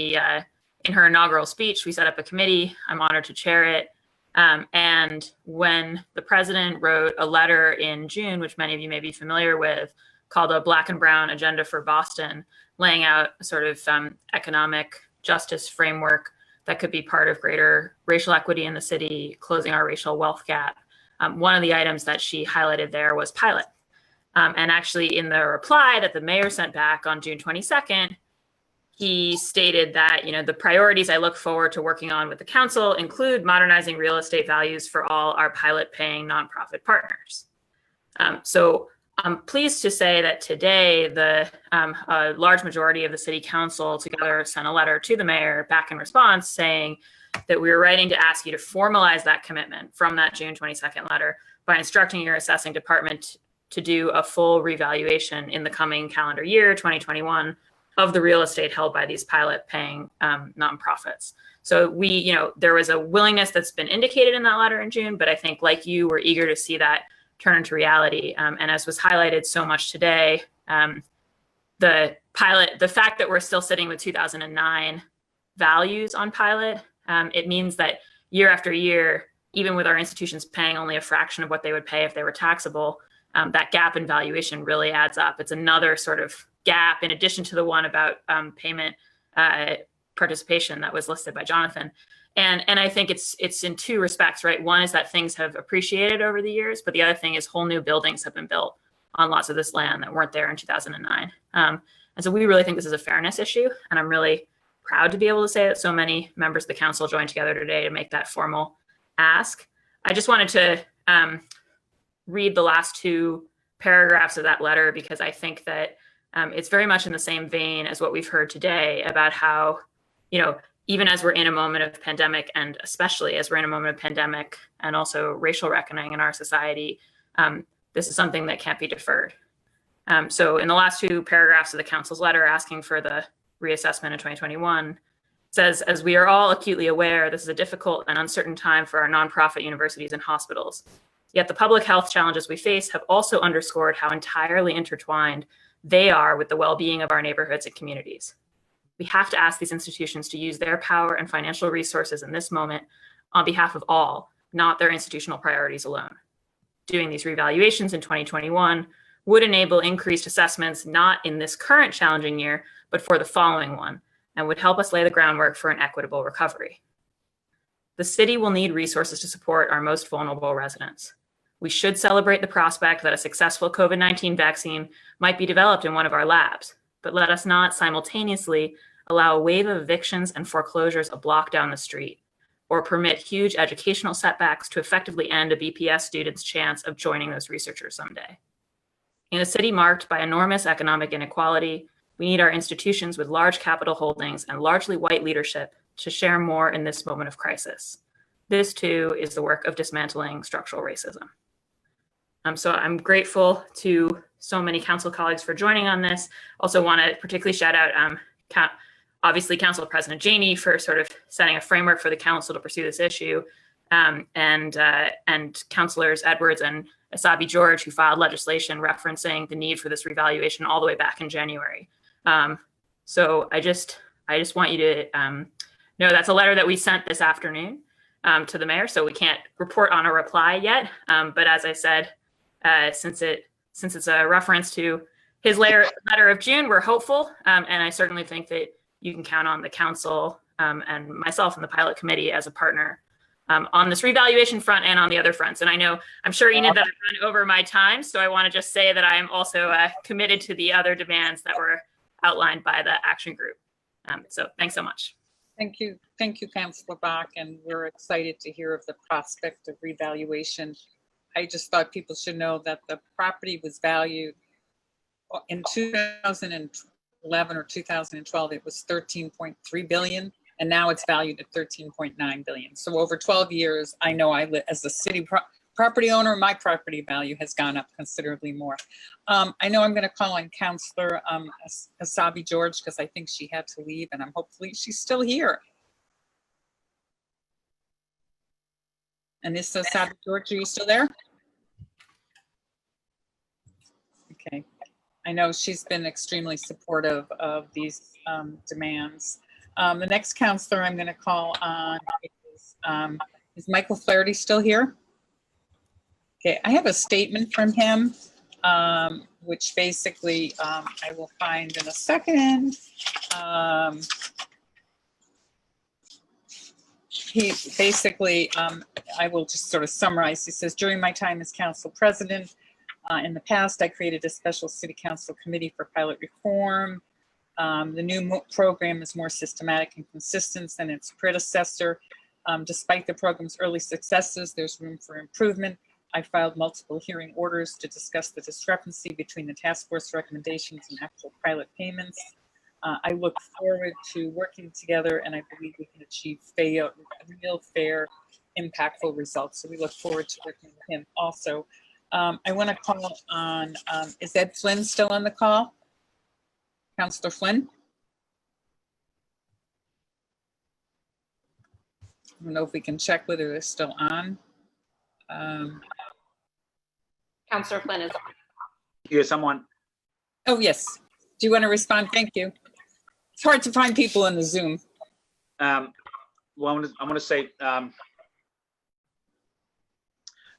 her inaugural speech. We set up a committee. I'm honored to chair it. And when the president wrote a letter in June, which many of you may be familiar with, called a Black and Brown Agenda for Boston, laying out a sort of economic justice framework that could be part of greater racial equity in the city, closing our racial wealth gap. One of the items that she highlighted there was pilot. And actually in the reply that the mayor sent back on June 22nd, he stated that, the priorities I look forward to working on with the council include modernizing real estate values for all our pilot paying nonprofit partners. So I'm pleased to say that today a large majority of the city council together sent a letter to the mayor back in response saying that we were writing to ask you to formalize that commitment from that June 22nd letter by instructing your assessing department to do a full revaluation in the coming calendar year, 2021, of the real estate held by these pilot paying nonprofits. So there was a willingness that's been indicated in that letter in June, but I think like you, we're eager to see that turn into reality. And as was highlighted so much today, the fact that we're still sitting with 2009 values on pilot, it means that year after year, even with our institutions paying only a fraction of what they would pay if they were taxable, that gap in valuation really adds up. It's another sort of gap in addition to the one about payment participation that was listed by Jonathan. And I think it's in two respects, right? One is that things have appreciated over the years, but the other thing is whole new buildings have been built on lots of this land that weren't there in 2009. And so we really think this is a fairness issue, and I'm really proud to be able to say that so many members of the council joined together today to make that formal ask. I just wanted to read the last two paragraphs of that letter because I think that it's very much in the same vein as what we've heard today about how, even as we're in a moment of pandemic, and especially as we're in a moment of pandemic and also racial reckoning in our society, this is something that can't be deferred. So in the last two paragraphs of the council's letter asking for the reassessment in 2021, says, as we are all acutely aware, this is a difficult and uncertain time for our nonprofit universities and hospitals. Yet the public health challenges we face have also underscored how entirely intertwined they are with the well-being of our neighborhoods and communities. We have to ask these institutions to use their power and financial resources in this moment on behalf of all, not their institutional priorities alone. Doing these revaluations in 2021 would enable increased assessments not in this current challenging year, but for the following one, and would help us lay the groundwork for an equitable recovery. The city will need resources to support our most vulnerable residents. We should celebrate the prospect that a successful COVID-19 vaccine might be developed in one of our labs, but let us not simultaneously allow a wave of evictions and foreclosures a block down the street, or permit huge educational setbacks to effectively end a BPS student's chance of joining those researchers someday. In a city marked by enormous economic inequality, we need our institutions with large capital holdings and largely white leadership to share more in this moment of crisis. This too is the work of dismantling structural racism. So I'm grateful to so many council colleagues for joining on this. Also want to particularly shout out obviously Council President Janey for sort of setting a framework for the council to pursue this issue, and Councilors Edwards and Asabi George, who filed legislation referencing the need for this revaluation all the way back in January. So I just want you to know that's a letter that we sent this afternoon to the mayor, so we can't report on a reply yet. But as I said, since it's a reference to his letter of June, we're hopeful, and I certainly think that you can count on the council and myself and the pilot committee as a partner on this revaluation front and on the other fronts. And I'm sure Enid that I've run over my time, so I want to just say that I am also committed to the other demands that were outlined by the action group. So thanks so much. Thank you, Councilor Bach, and we're excited to hear of the prospect of revaluation. I just thought people should know that the property was valued in 2011 or 2012, it was 13.3 billion, and now it's valued at 13.9 billion. So over 12 years, I know as a city property owner, my property value has gone up considerably more. I know I'm going to call on Councilor Asabi George because I think she had to leave, and hopefully she's still here. Anissa Asabi George, are you still there? Okay. I know she's been extremely supportive of these demands. The next counselor I'm going to call on is Michael Flaherty still here? Okay, I have a statement from him, which basically I will find in a second. He basically, I will just sort of summarize. He says, during my time as council president, in the past, I created a special city council committee for pilot reform. The new program is more systematic and consistent than its predecessor. Despite the program's early successes, there's room for improvement. I filed multiple hearing orders to discuss the discrepancy between the task force recommendations and actual pilot payments. I look forward to working together, and I believe we can achieve real, fair, impactful results. So we look forward to working with him also. I want to call on, is Ed Flynn still on the call? Councilor Flynn? I don't know if we can check whether they're still on. Councillor Flynn is on. Yes, I'm on. Oh, yes. Do you want to respond? Thank you. It's hard to find people in the Zoom. Well, I want to say,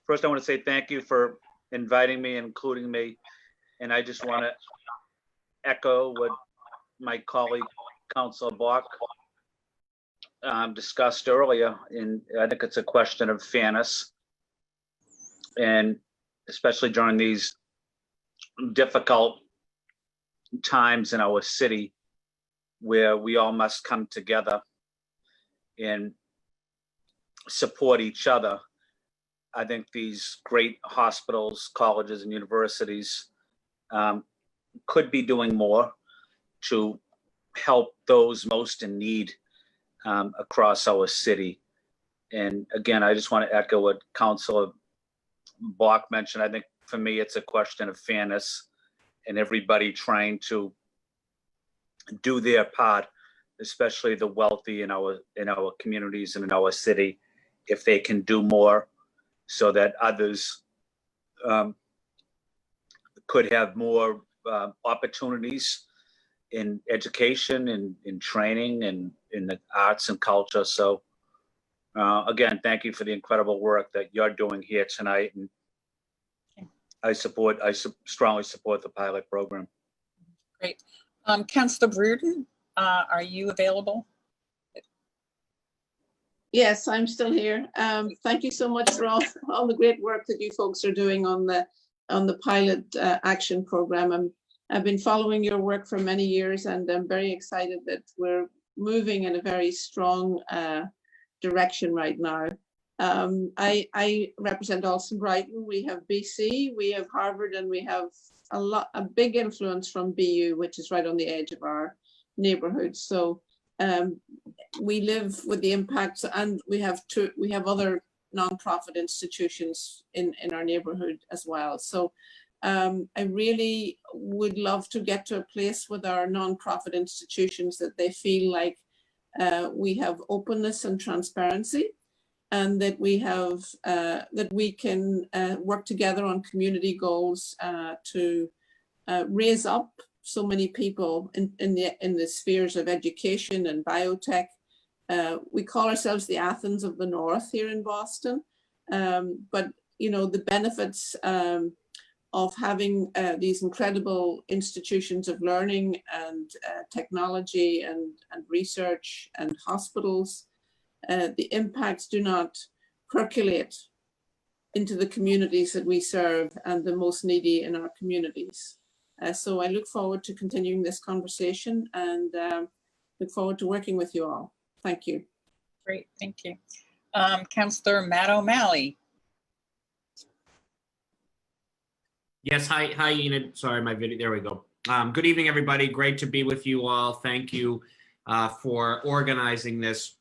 first I want to say thank you for inviting me and including me. And I just want to echo what my colleague, Councilor Bach, discussed earlier. And I think it's a question of fairness. And especially during these difficult times in our city where we all must come together and support each other. I think these great hospitals, colleges, and universities could be doing more to help those most in need across our city. And again, I just want to echo what Councilor Bach mentioned. I think for me, it's a question of fairness and everybody trying to do their part, especially the wealthy in our communities and in our city, if they can do more so that others could have more opportunities in education and in training and in the arts and culture. So again, thank you for the incredible work that you're doing here tonight. And I strongly support the pilot program. Great. Councillor Brereton, are you available? Yes, I'm still here. Thank you so much for all the great work that you folks are doing on the pilot action program. I've been following your work for many years, and I'm very excited that we're moving in a very strong direction right now. I represent Allston Brighton. We have BC, we have Harvard, and we have a big influence from BU, which is right on the edge of our neighborhood. So we live with the impacts, and we have other nonprofit institutions in our neighborhood as well. So I really would love to get to a place with our nonprofit institutions that they feel like we have openness and transparency, and that we have that we can work together on community goals to raise up so many people in the spheres of education and biotech. We call ourselves the Athens of the North here in Boston, but you know, the benefits of having these incredible institutions of learning and technology and research and hospitals, the impacts do not percolate into the communities that we serve and the most needy in our communities. So I look forward to continuing this conversation and look forward to working with you all. Thank you. Great, thank you. Councillor Matt O'Malley. Yes, hi, Enid. Sorry, my video, there we go. Good evening, everybody. Great to be with you all. Thank you for organizing this.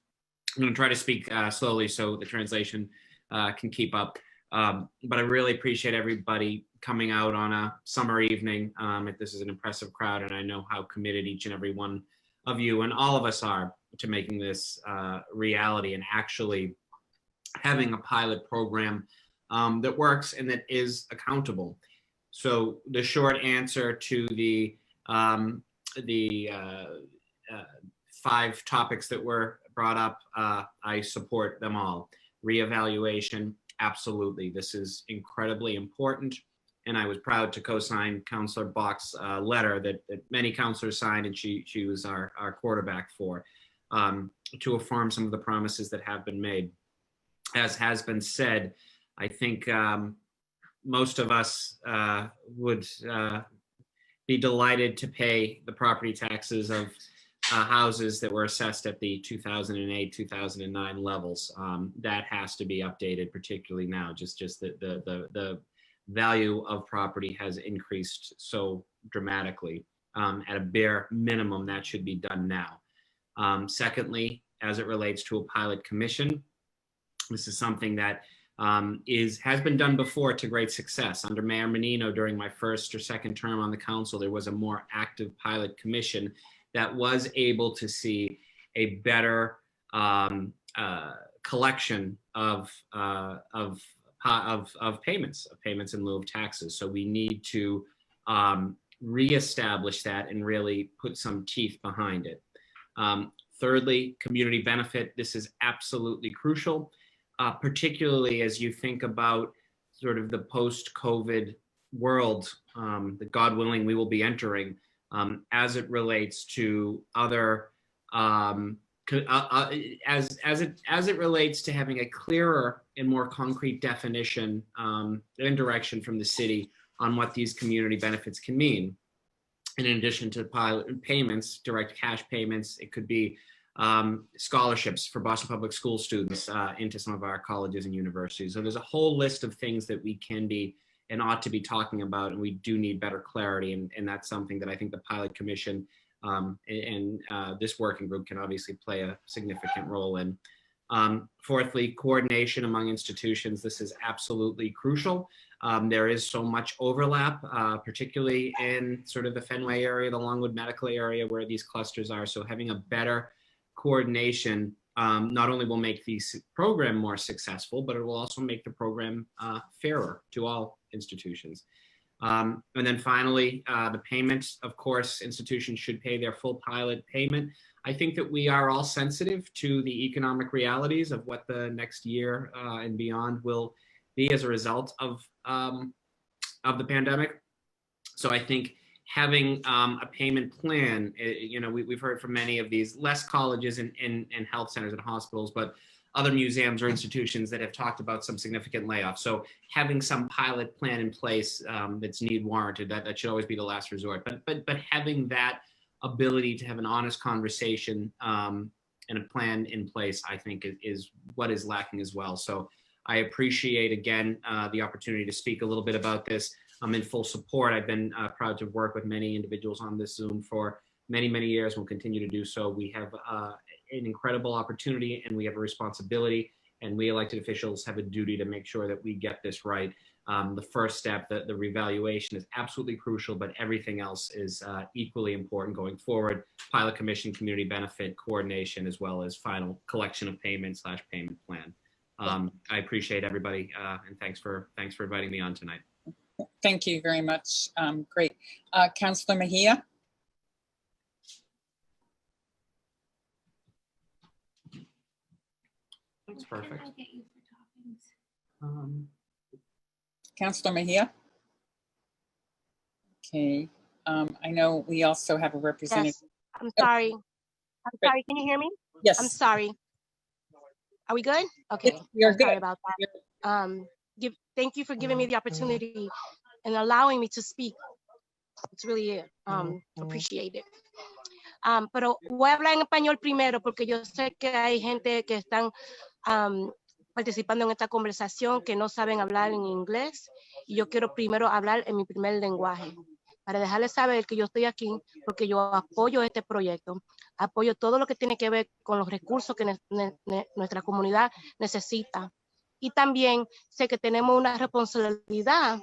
I'm gonna try to speak slowly so the translation can keep up. But I really appreciate everybody coming out on a summer evening. This is an impressive crowd, and I know how committed each and every one of you and all of us are to making this reality and actually having a pilot program that works and that is accountable. So the short answer to the 5 topics that were brought up, I support them all. Reevaluation, absolutely. This is incredibly important. And I was proud to co-sign Councillor Bach's letter that many councillors signed, and she was our quarterback for, to affirm some of the promises that have been made. As has been said, I think most of us would be delighted to pay the property taxes of houses that were assessed at the 2008, 2009 levels. That has to be updated, particularly now. Just the value of property has increased so dramatically. At a bare minimum, that should be done now. Secondly, as it relates to a pilot commission, this is something that has been done before to great success. Under Mayor Menino, during my first or second term on the council, there was a more active pilot commission that was able to see a better collection of payments in lieu of taxes. So we need to reestablish that and really put some teeth behind it. Thirdly, community benefit. This is absolutely crucial, particularly as you think about sort of the post-COVID world that, God willing, we will be entering, as it relates to other, as it relates to having a clearer and more concrete definition and direction from the city on what these community benefits can mean. And in addition to pilot payments, direct cash payments, it could be scholarships for Boston Public School students into some of our colleges and universities. So there's a whole list of things that we can be and ought to be talking about, and we do need better clarity. And that's something that I think the Pilot Commission and this working group can obviously play a significant role in. Fourthly, coordination among institutions. This is absolutely crucial. There is so much overlap, particularly in sort of the Fenway area, the Longwood Medical area where these clusters are. So having a better coordination not only will make the program more successful, but it will also make the program fairer to all institutions. And then finally, the payments. Of course, institutions should pay their full pilot payment. I think that we are all sensitive to the economic realities of what the next year and beyond will be as a result of the pandemic. So I think having a payment plan, we've heard from many of these less colleges and health centers and hospitals, but other museums or institutions that have talked about some significant layoffs. So having some pilot plan in place that's need warranted, that should always be the last resort. But having that ability to have an honest conversation and a plan in place, I think is what is lacking as well. So I appreciate, again, the opportunity to speak a little bit about this. I'm in full support. I've been proud to work with many individuals on this Zoom for many, many years. We'll continue to do so. We have an incredible opportunity, and we have a responsibility, and we elected officials have a duty to make sure that we get this right. The first step, the revaluation, is absolutely crucial, but everything else is equally important going forward. Pilot Commission, community benefit, coordination, as well as final collection of payment / payment plan. I appreciate everybody, and thanks for inviting me on tonight. Thank you very much. Great. Councillor Mejia. That's perfect. Councillor Mejia. Okay. I know we also have a representative. Yes. I'm sorry. I'm sorry. Can you hear me? Yes. I'm sorry. Are we good? Okay. You're good. Sorry about that. Thank you for giving me the opportunity and allowing me to speak. It's really appreciated. Pero voy a hablar en español primero porque yo sé que hay gente que están participando en esta conversación que no saben hablar en inglés, y yo quiero primero hablar en mi primer lenguaje para dejarles saber que yo estoy aquí porque yo apoyo este proyecto, apoyo todo lo que tiene que ver con los recursos que nuestra comunidad necesita. Y también sé que tenemos una responsabilidad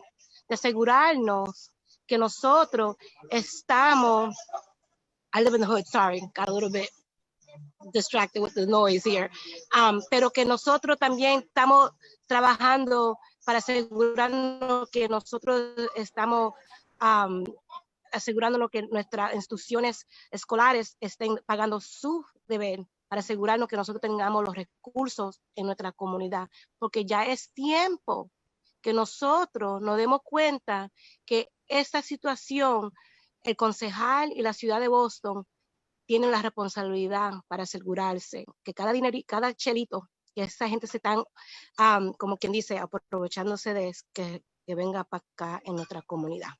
de asegurarnos que nosotros estamos, I live in the hood, sorry, got a little bit distracted with the noise here, pero que nosotros también estamos trabajando para asegurarnos que nosotros estamos asegurándonos que nuestras instituciones escolares estén pagando su deber, para asegurarnos que nosotros tengamos los recursos en nuestra comunidad, porque ya es tiempo que nosotros nos demos cuenta que esta situación, el concejal y la ciudad de Boston tienen la responsabilidad para asegurarse que cada dinero, cada chelito, que esa gente se están, como quien dice, aprovechándose de que venga para acá en nuestra comunidad.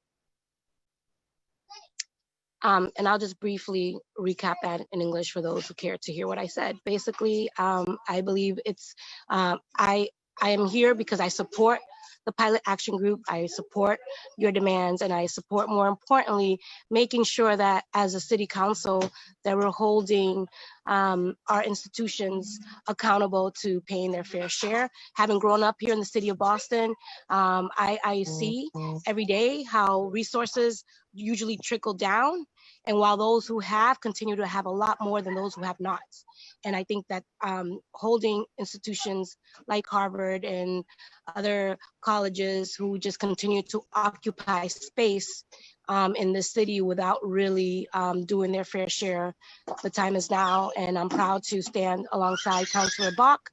And I'll just briefly recap that in English for those who care to hear what I said. Basically, I believe it's, I am here because I support the Pilot Action Group. I support your demands, and I support, more importantly, making sure that as a city council that we're holding our institutions accountable to paying their fair share. Having grown up here in the city of Boston, I see every day how resources usually trickle down, And while those who have continue to have a lot more than those who have not. And I think that holding institutions like Harvard and other colleges who just continue to occupy space in the city without really doing their fair share, the time is now. And I'm proud to stand alongside Councilor Bach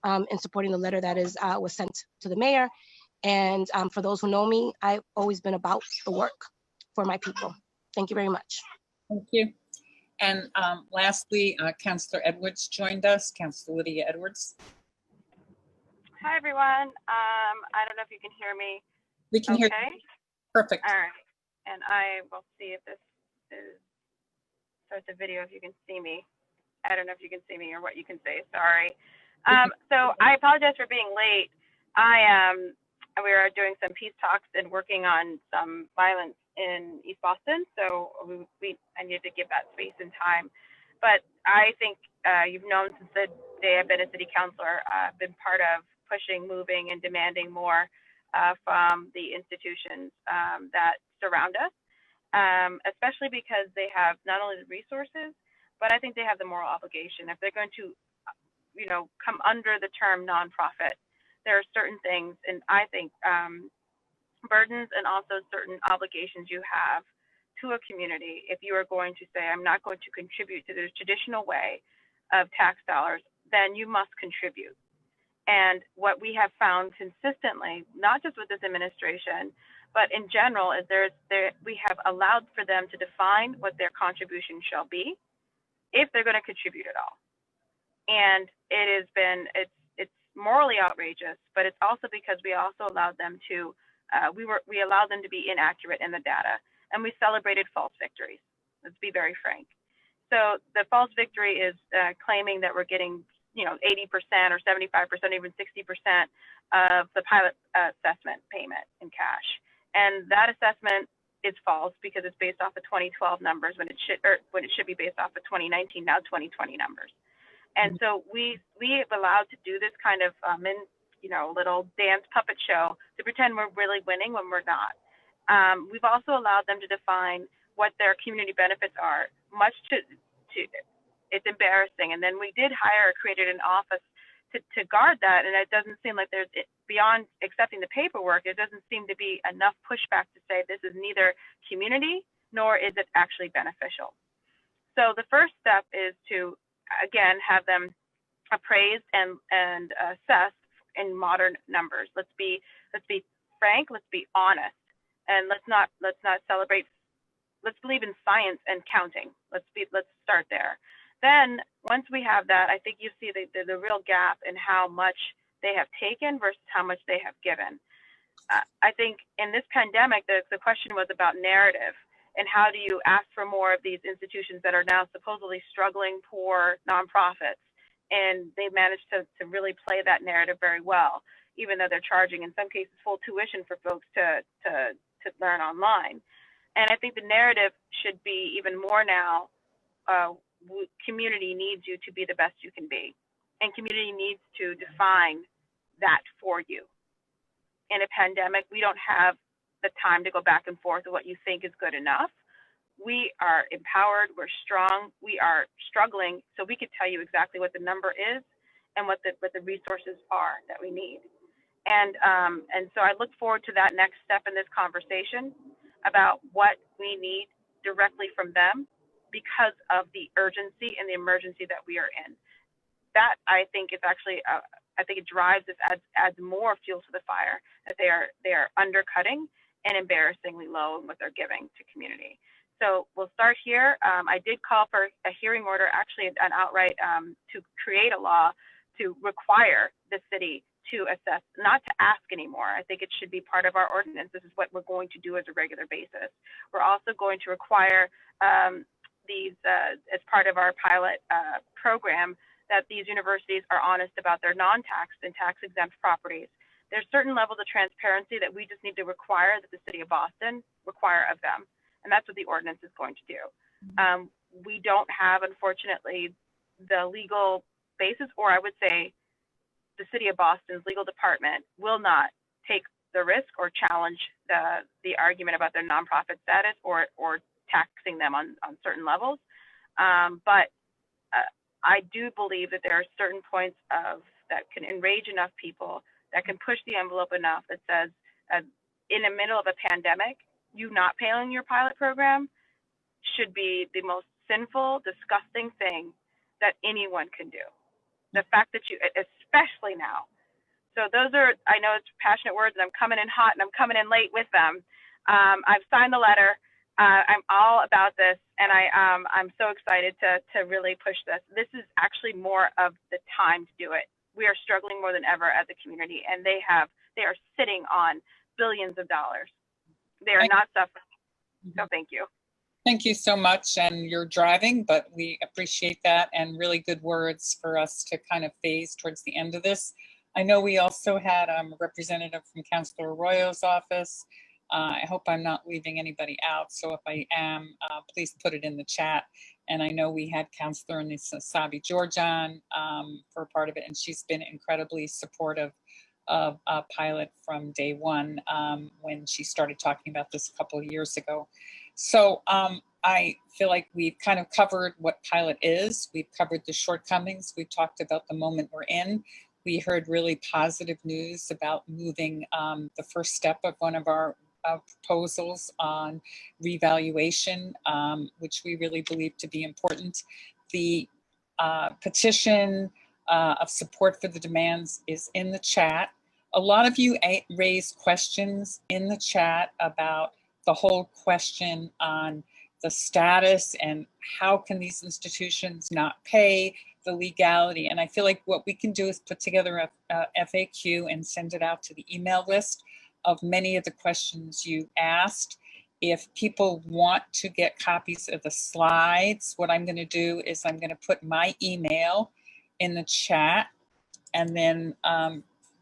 in supporting the letter that was sent to the mayor. And for those who know me, I've always been about the work for my people. Thank you very much. Thank you. And lastly, Councilor Edwards joined us, Councilor Lydia Edwards. Hi, everyone. I don't know if you can hear me. We can hear you. Perfect. All right. And I will see if this is, so it's a video if you can see me. I don't know if you can see me or what you can say, sorry. So I apologize for being late. We are doing some peace talks and working on some violence in East Boston. So I needed to give that space and time. But I think you've known since the day I've been a city councilor, I've been part of pushing, moving, and demanding more from the institutions that surround us, especially because they have not only the resources, but I think they have the moral obligation. If they're going to, come under the term nonprofit, there are certain things, and I think burdens and also certain obligations you have to a community. If you are going to say, I'm not going to contribute to the traditional way of tax dollars, then you must contribute. And what we have found consistently, not just with this administration, but in general, is we have allowed for them to define what their contribution shall be, if they're going to contribute at all. And it's morally outrageous, but it's also because we also allowed them to, we allowed them to be inaccurate in the data, and we celebrated false victories. Let's be very frank. So the false victory is claiming that we're getting 80% or 75%, even 60% of the pilot assessment payment in cash. And that assessment is false because it's based off of 2012 numbers when it should be based off of 2019, now 2020 numbers. And so we have allowed to do this kind of little dance puppet show to pretend we're really winning when we're not. We've also allowed them to define what their community benefits are, much to it's embarrassing. And then we did created an office to guard that. And it doesn't seem like there's, beyond accepting the paperwork, it doesn't seem to be enough pushback to say this is neither community nor is it actually beneficial. So the first step is to, again, have them appraised and assessed in modern numbers. Let's be frank, let's be honest, and let's not celebrate. Let's believe in science and counting. Let's start there. Then once we have that, I think you see the real gap in how much they have taken versus how much they have given. I think in this pandemic, the question was about narrative and how do you ask for more of these institutions that are now supposedly struggling, poor nonprofits, and they've managed to really play that narrative very well, even though they're charging in some cases full tuition for folks to learn online. And I think the narrative should be even more now. Community needs you to be the best you can be, and community needs to define that for you. In a pandemic, we don't have the time to go back and forth with what you think is good enough. We are empowered, we're strong, we are struggling, so we could tell you exactly what the number is and what the resources are that we need. And so I look forward to that next step in this conversation about what we need directly from them, because of the urgency and the emergency that we are in. That I think is actually, I think it drives this, adds more fuel to the fire, that they are undercutting and embarrassingly low in what they're giving to community. So we'll start here. I did call for a hearing order, actually an outright to create a law to require the city to assess, not to ask anymore. I think it should be part of our ordinance. This is what we're going to do as a regular basis. We're also going to require these, as part of our pilot program, that these universities are honest about their non-taxed and tax-exempt properties. There's certain levels of transparency that we just need to require that the city of Boston require of them, and that's what the ordinance is going to do. We don't have, unfortunately, the legal basis, or I would say the city of Boston's legal department will not take the risk or challenge the argument about their nonprofit status or taxing them on certain levels. But I do believe that there are certain points that can enrage enough people, that can push the envelope enough that says, in the middle of a pandemic, you not paying your pilot program should be the most sinful, disgusting thing that anyone can do. The fact that you, especially now. So those are, I know it's passionate words, and I'm coming in hot and I'm coming in late with them. I've signed the letter. I'm all about this, and I'm so excited to really push this. This is actually more of the time to do it. We are struggling more than ever as a community, and they are sitting on billions of dollars. They are not suffering. So thank you. Thank you so much. And you're driving, but we appreciate that, and really good words for us to kind of phase towards the end of this. I know we also had a representative from Councilor Arroyo's office. I hope I'm not leaving anybody out. So if I am, please put it in the chat. And I know we had Councilor Sabi Georgian for part of it, and she's been incredibly supportive of Pilot from day one when she started talking about this a couple of years ago. So I feel like we've kind of covered what Pilot is. We've covered the shortcomings. We've talked about the moment we're in. We heard really positive news about moving the first step of one of our proposals on revaluation, which we really believe to be important. The petition of support for the demands is in the chat. A lot of you raised questions in the chat about the whole question on the status and how can these institutions not pay, the legality. And I feel like what we can do is put together a FAQ and send it out to the email list of many of the questions you asked. If people want to get copies of the slides, what I'm going to do is I'm going to put my email in the chat, and then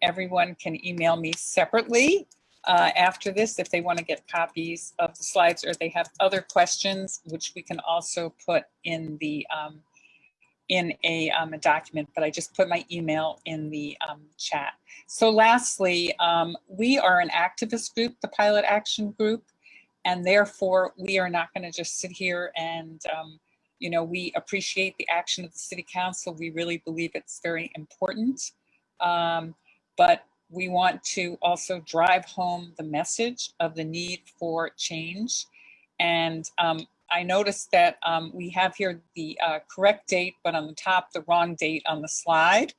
everyone can email me separately after this if they want to get copies of the slides, or they have other questions, which we can also put in the a document, but I just put my email in the chat. So lastly, we are an activist group, the Pilot Action Group, and therefore we are not going to just sit here and, you know, we appreciate the action of the City Council. We really believe it's very important, but we want to also drive home the message of the need for change. And I noticed that we have here the correct date, but on the top, the wrong date on the slide.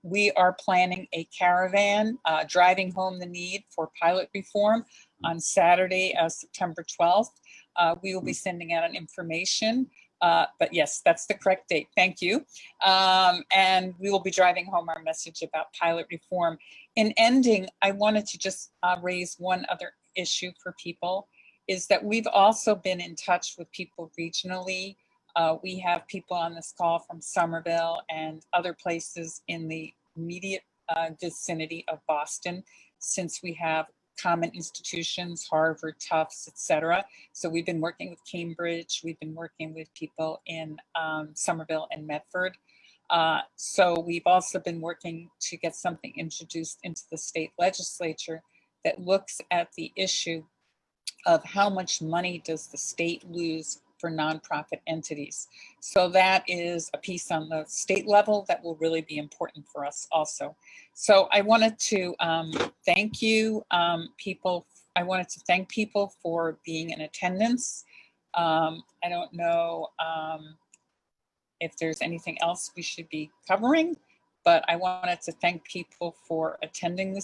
We are planning a caravan driving home the need for pilot reform on Saturday, September 12th. We will be sending out an information, but yes, that's the correct date. Thank you. And we will be driving home our message about pilot reform. In ending, I wanted to just raise one other issue for people, is that we've also been in touch with people regionally. We have people on this call from Somerville and other places in the immediate vicinity of Boston, since we have common institutions, Harvard, Tufts, etc. So we've been working with Cambridge, we've been working with people in Somerville and Medford. So we've also been working to get something introduced into the state legislature that looks at the issue of how much money does the state lose for nonprofit entities. So that is a piece on the state level that will really be important for us also. So I wanted to thank you people. I wanted to thank people for being in attendance. I don't know if there's anything else we should be covering, but I wanted to thank people for attending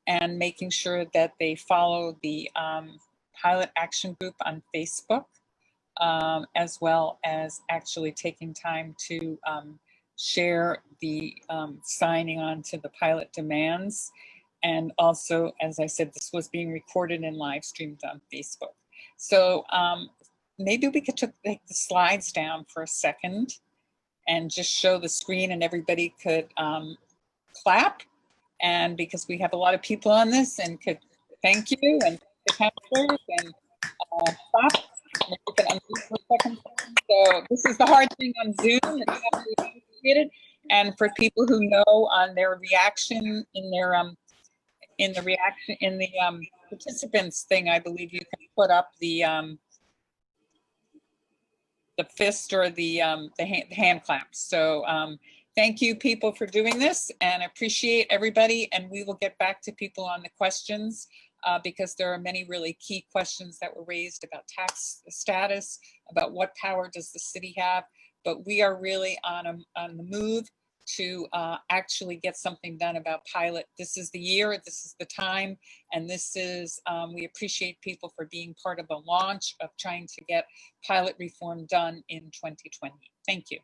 and making sure that they follow the Pilot Action Group on Facebook, as well as actually taking time to share the signing on to the pilot demands. And also, as I said, this was being recorded and live streamed on Facebook. So maybe we could take the slides down for a second and just show the screen, and everybody could clap. And because we have a lot of people on this, and could thank you and the counselors and clap. Maybe you can unmute for a second. So this is the hard thing on Zoom. It's complicated. And for people who know on their reaction in their in the reaction, in the participants thing, I believe you can put up the fist or the hand clamps. So thank you people for doing this, and appreciate everybody. And we will get back to people on the questions because there are many really key questions that were raised about tax status, about what power does the city have. But we are really on the move to actually get something done about pilot. This is the year, this is the time, and this is, we appreciate people for being part of the launch of trying to get pilot reform done in 2020. Thank you.